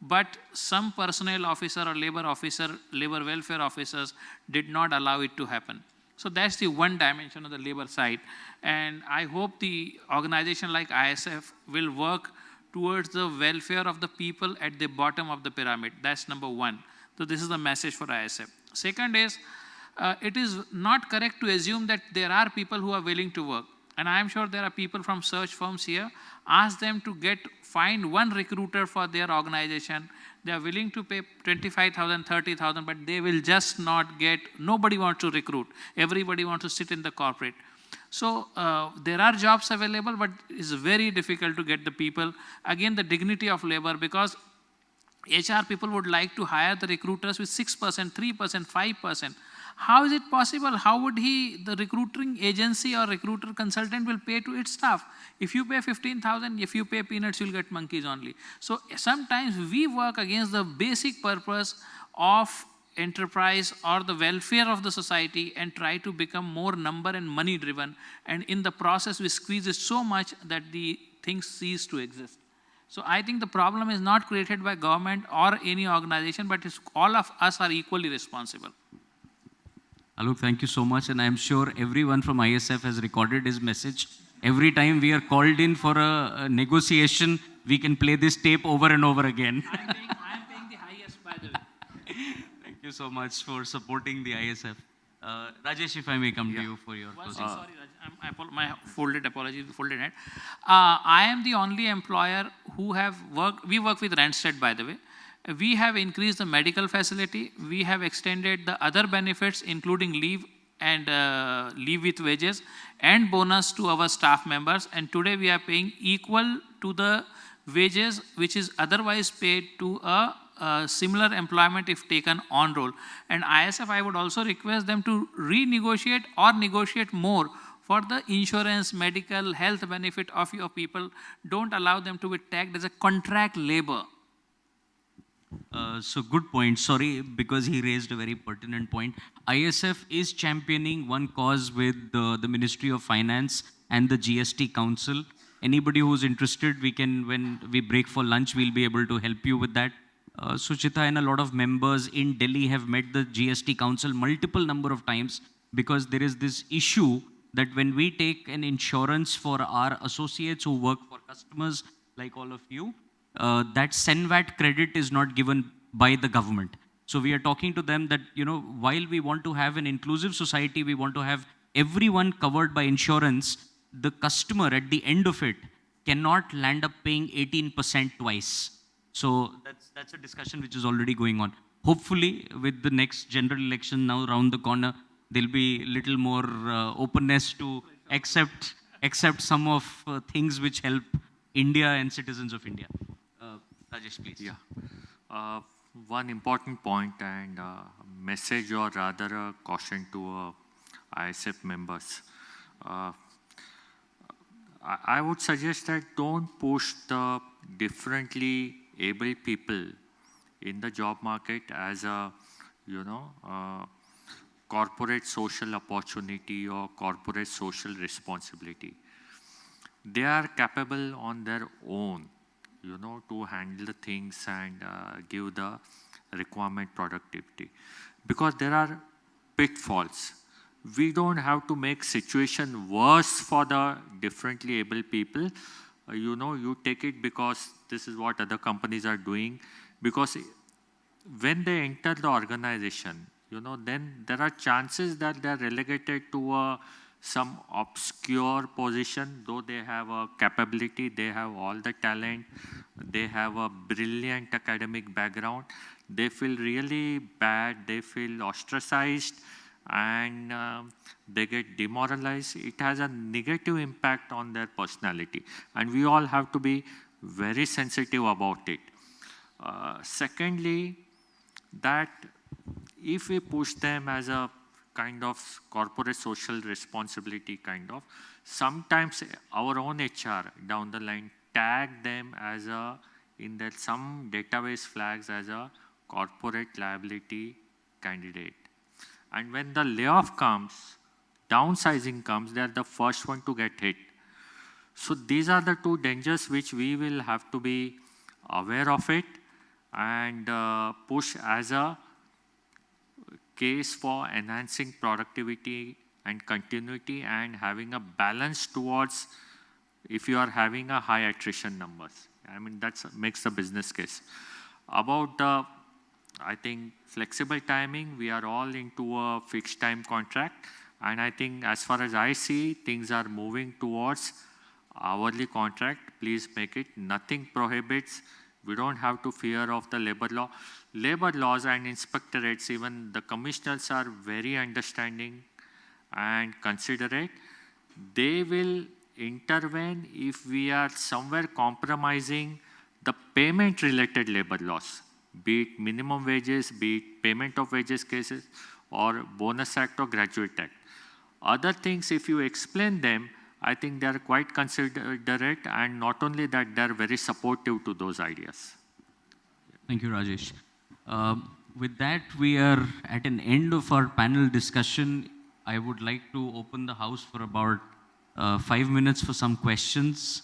But some personnel officer or labor officer, labor welfare officers did not allow it to happen. So that's the one dimension of the labor side. And I hope the organization like ISF will work towards the welfare of the people at the bottom of the pyramid. That's number one. So this is the message for ISF. Second is, it is not correct to assume that there are people who are willing to work. And I am sure there are people from search firms here. Ask them to find one recruiter for their organization. They are willing to pay 25,000, 30,000, but they will just not get, nobody wants to recruit. Everybody wants to sit in the corporate. So there are jobs available, but it's very difficult to get the people. Again, the dignity of labor, because HR people would like to hire the recruiters with 6%, 3%, 5%. How is it possible? How would the recruiting agency or recruiter consultant will pay to its staff? If you pay 15,000, if you pay peanuts, you'll get monkeys only. So sometimes we work against the basic purpose of enterprise or the welfare of the society and try to become more number and money driven. And in the process, we squeeze it so much that the things cease to exist. So I think the problem is not created by government or any organization, but all of us are equally responsible. Alok, thank you so much. And I'm sure everyone from ISF has recorded his message. Every time we are called in for a negotiation, we can play this tape over and over again. I'm paying the highest, by the way. Thank you so much for supporting the ISF. Rajesh, if I may come to you for your closing. Sorry, Raj, my folded head. I am the only employer who we work with Randstad, by the way. We have increased the medical facility. We have extended the other benefits, including leave and leave with wages and bonus to our staff members. And today we are paying equal to the wages which is otherwise paid to a similar employment if taken on roll. And ISF, I would also request them to renegotiate or negotiate more for the insurance, medical, health benefit of your people. Don't allow them to be tagged as a contract labor. So good point. Sorry, because he raised a very pertinent point. ISF is championing one cause with the Ministry of Finance and the GST Council. Anybody who's interested, when we break for lunch, we'll be able to help you with that. Suchita and a lot of members in Delhi have met the GST Council multiple number of times, because there is this issue that when we take an insurance for our associates who work for customers like all of you, that SENVAT credit is not given by the government. So we are talking to them that, while we want to have an inclusive society, we want to have everyone covered by insurance, the customer at the end of it cannot land up paying 18% twice. So that's a discussion which is already going on. Hopefully, with the next general election now around the corner, there'll be little more openness to accept some of things which help India and citizens of India. Rajesh, please. Yeah. One important point and message, or rather a caution to ISF members. I would suggest that don't push the differently able people in the job market as a, corporate social opportunity or corporate social responsibility. They are capable on their own, to handle the things and give the requirement productivity. Because there are pitfalls. We don't have to make situation worse for the differently able people. You take it because this is what other companies are doing. Because when they enter the organization, then there are chances that they are relegated to some obscure position, though they have a capability, they have all the talent, they have a brilliant academic background. They feel really bad, they feel ostracized, and they get demoralized. It has a negative impact on their personality. And we all have to be very sensitive about it. Secondly, that if we push them as a kind of corporate social responsibility sometimes our own HR down the line tag them as a in that some database flags as a corporate liability candidate. And when the layoff comes, downsizing comes, they are the first one to get hit. So these are the two dangers which we will have to be aware of it and push as a case for enhancing productivity and continuity and having a balance towards if you are having a high attrition numbers. I mean, that makes the business case. About the, I think, flexible timing, we are all into a fixed time contract. And I think as far as I see, things are moving towards hourly contract. Please make it. Nothing prohibits. We don't have to fear of the labor law. Labor laws and inspectorates, even the commissioners are very understanding and considerate. They will intervene if we are somewhere compromising the payment-related labor laws, be it minimum wages, be it payment of wages cases, or bonus act or graduate act. Other things, if you explain them, I think they are quite considerate, and not only that, they are very supportive to those ideas. Thank you, Rajesh. With that, we are at an end of our panel discussion. I would like to open the house for about 5 minutes for some questions.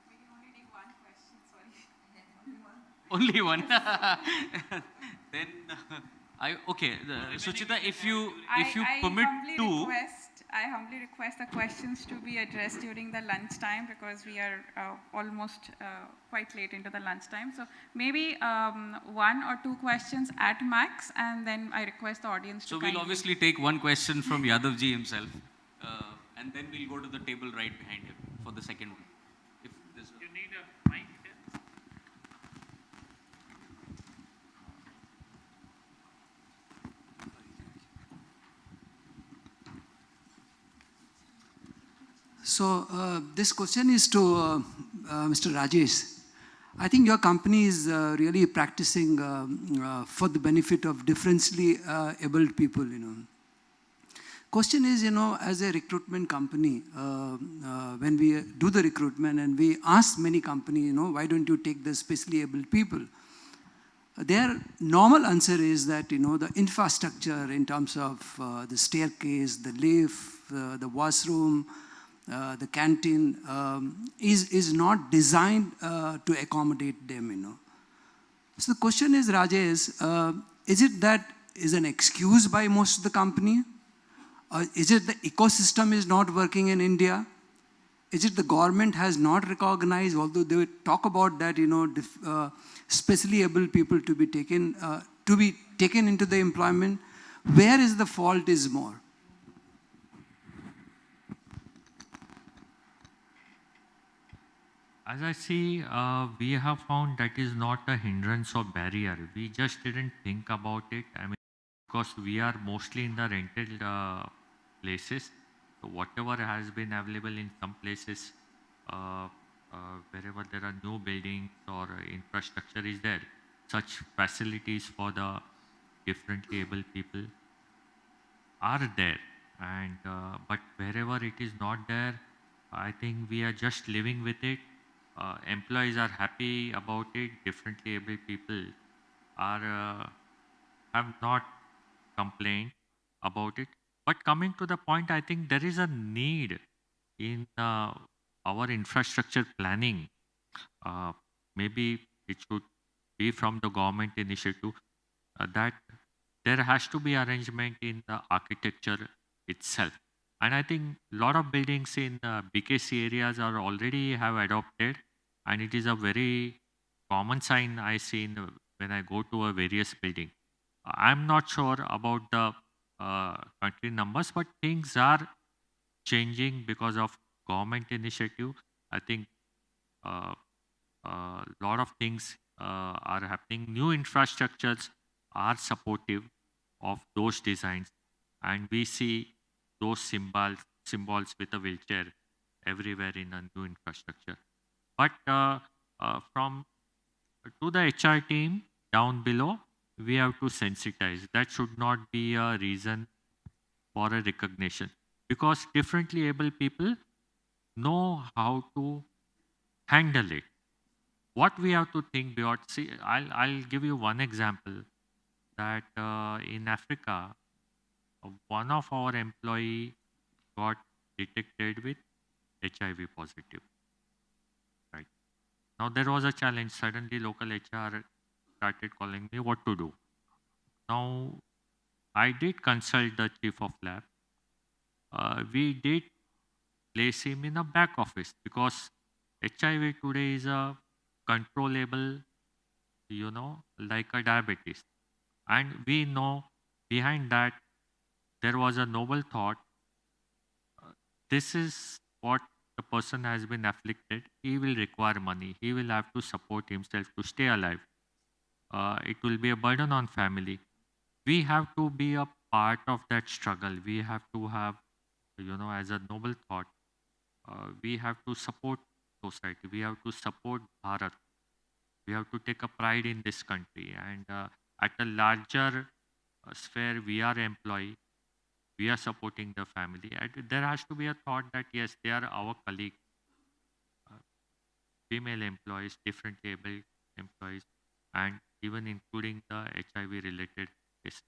We can only take one question, sorry. Only one. Then, okay, Suchita, if you permit to. I humbly request the questions to be addressed during the lunchtime because we are almost quite late into the lunchtime. So maybe 1 or 2 questions at max, and then I request the audience to So we'll obviously take one question from Yadavji himself, and then we'll go to the table right behind him for the second one. If you need a mic here. So this question is to Mr. Rajesh. I think your company is really practicing for the benefit of differently abled people, Question is, as a recruitment company, when we do the recruitment and we ask many companies, why don't you take the specially abled people? Their normal answer is that, the infrastructure in terms of the staircase, the lift, the washroom, the canteen is not designed to accommodate them, So the question is, Rajesh, is it that is an excuse by most of the company? Is it the ecosystem is not working in India? Is it the government has not recognized, although they talk about that, specially able people to be taken into the employment? Where is the fault is more? As I see, we have found that is not a hindrance or barrier. We just didn't think about it. I mean, because we are mostly in the rented places. So whatever has been available in some places, wherever there are new buildings or infrastructure is there, such facilities for the differently able people are there. And but wherever it is not there, I think we are just living with it. Employees are happy about it. Differently able people are have not complained about it. But coming to the point, I think there is a need in our infrastructure planning. Maybe it should be from the government initiative that there has to be arrangement in the architecture itself. And I think a lot of buildings in BKC areas are already have adopted, and it is a very common sign I see when I go to a various building. I'm not sure about the country numbers, but things are changing because of government initiative. I think a lot of things are happening. New infrastructures are supportive of those designs, and we see those symbols with a wheelchair everywhere in a new infrastructure. But from to the HR team down below, we have to sensitize. That should not be a reason for a recognition, because differently able people know how to handle it. what we have to think beyond, see, I'll give you one example that in Africa, one of our employee got detected with HIV positive. Right. Now there was a challenge. Suddenly local HR started calling me what to do. Now I did consult the chief of lab. We did place him in a back office because HIV today is a controllable, like a diabetes. And we know behind that there was a noble thought. This is what the person has been afflicted. He will require money. He will have to support himself to stay alive. It will be a burden on family. We have to be a part of that struggle. We have to have, as a noble thought, we have to support society. We have to support Bharat. We have to take a pride in this country. And at a larger sphere, we are employee. We are supporting the family. And there has to be a thought that, yes, they are our colleagues, female employees, differently able employees, and even including the HIV-related case.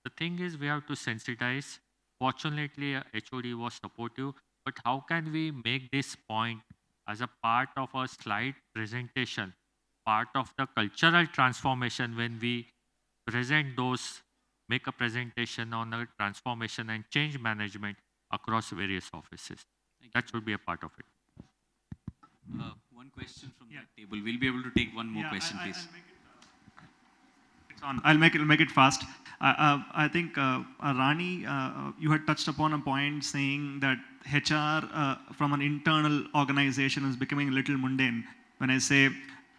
The thing is, we have to sensitize. Fortunately, HOD was supportive, but how can we make this point as a part of a slide presentation, part of the cultural transformation when we present those, make a presentation on a transformation and change management across various offices. That should be a part of it. One question from that table. We'll be able to take one more question, please. I'll make it fast. I think Rani, you had touched upon a point saying that HR from an internal organization is becoming a little mundane. When I say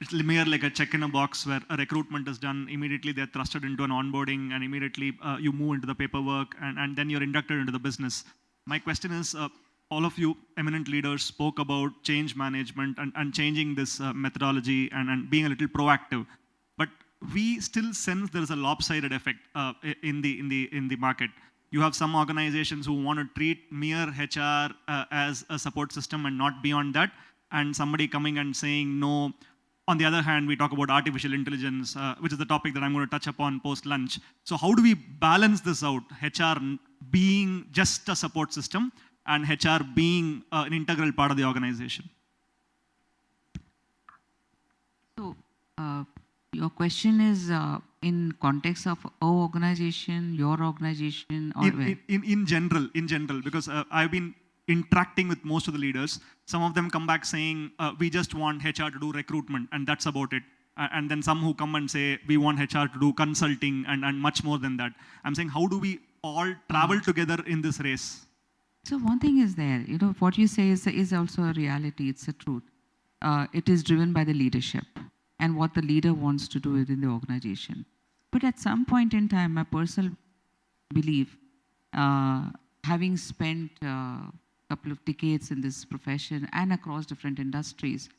it's mere like a check in a box where a recruitment is done, immediately they're thrusted into an onboarding, and immediately you move into the paperwork, and then you're inducted into the business. My question is, all of you eminent leaders spoke about change management and changing this methodology and being a little proactive. But we still sense there is a lopsided effect in the market. You have some organizations who want to treat mere HR as a support system and not beyond that, and somebody coming and saying no. On the other hand, we talk about artificial intelligence, which is the topic that I'm going to touch upon post-lunch. So how do we balance this out? HR being just a support system and HR being an integral part of the organization. So your question is in context of our organization, your organization, or in general, because I've been interacting with most of the leaders. Some of them come back saying, we just want HR to do recruitment and that's about it. And then some who come and say, we want HR to do consulting and much more than that. I'm saying, how do we all travel together in this race? So one thing is there, what you say is also a reality, it's a truth. It is driven by the leadership and what the leader wants to do within the organization. But at some point in time, my personal belief, having spent couple of decades in this profession and across different industries,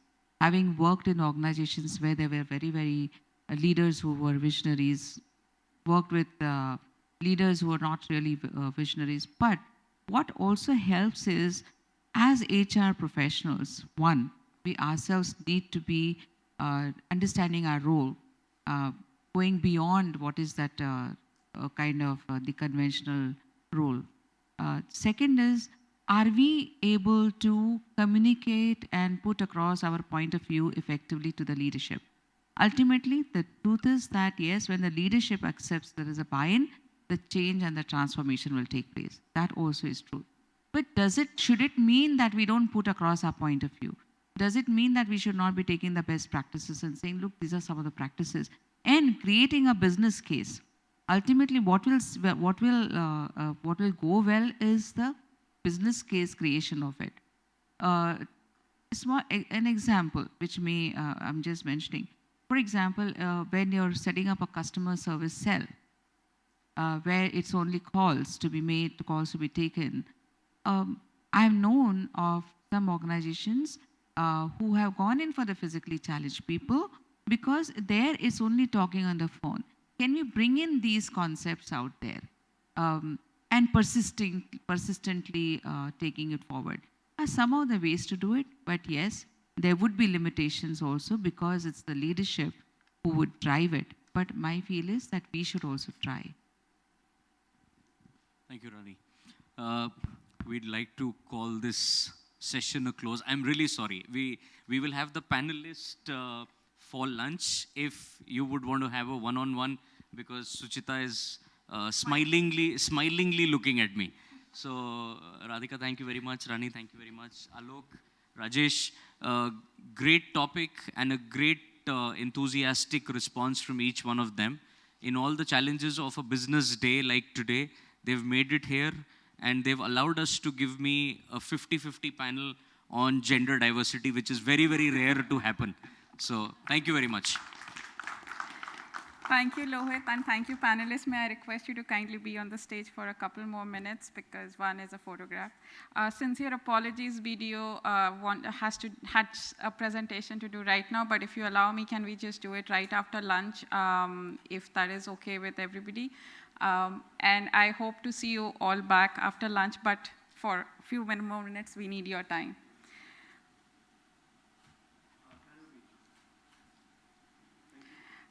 having worked in organizations where there were very, very leaders who were visionaries, worked with leaders who were not really visionaries. But what also helps is, as HR professionals, one, we ourselves need to be understanding our role, going beyond what is that kind of the conventional role. Second is, are we able to communicate and put across our point of view effectively to the leadership? Ultimately, the truth is that, yes, when the leadership accepts there is a buy-in, the change and the transformation will take place. That also is true. But should it mean that we don't put across our point of view? Does it mean that we should not be taking the best practices and saying, look, these are some of the practices, and creating a business case? Ultimately, what will go well is the business case creation of it. An example, which I'm just mentioning. For example, when you're setting up a customer service cell, where it's only calls to be made, calls to be taken, I've known of some organizations who have gone in for the physically challenged people because there it's only talking on the phone. Can we bring in these concepts out there and persistently taking it forward? Are some of the ways to do it, but yes, There would be limitations also because it's the leadership who would drive it. But my feel is that we should also try. Thank you, Rani. We'd like to call this session a close. I'm really sorry. We will have the panelists for lunch if you would want to have a one-on-one, because Suchita is smilingly looking at me. So Radhika, thank you very much. Rani, thank you very much. Alok, Rajesh, great topic and a great enthusiastic response from each one of them. In all the challenges of a business day like today, they've made it here and they've allowed us to give me a 50-50 panel on gender diversity, which is very, very rare to happen. So thank you very much. Thank you, Lohit, and thank you, panelists. May I request you to kindly be on the stage for a couple more minutes because one is a photograph. Sincere apologies, video has a presentation to do right now, but if you allow me, can we just do it right after lunch, if that is okay with everybody? And I hope to see you all back after lunch, but for a few more minutes, we need your time.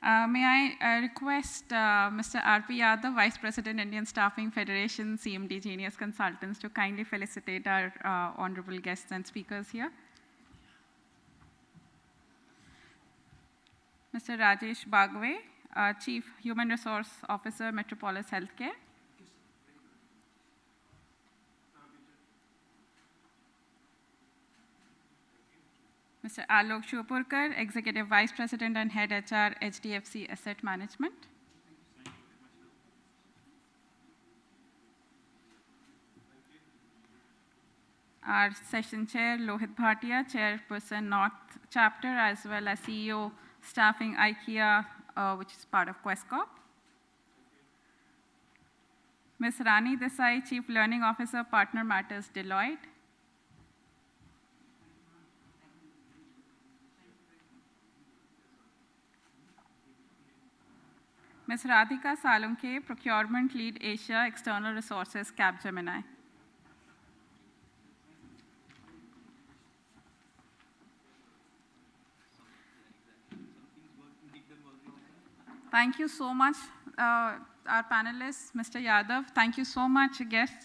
May I request Mr. R.P. Yadav, Vice President, Indian Staffing Federation, CMD Genius Consultants, to kindly felicitate our honorable guests and speakers here. Mr. Rajesh Bagwe, Chief Human Resource Officer, Metropolis Healthcare. Mr. Alok Sheopurkar, Executive Vice President and Head HR, HDFC Asset Management. Our session chair, Lohit Bhatia, Chairperson North Chapter, as well as CEO Staffing IKYA, which is part of Quess Corp. Ms. Rani Desai, Chief Learning Officer, Partner Matters, Deloitte. Ms. Radhika Salunkhe, Procurement Lead Asia, External Resources, Capgemini. Thank you so much, our panelists. Mr. Yadav, thank you so much, guests.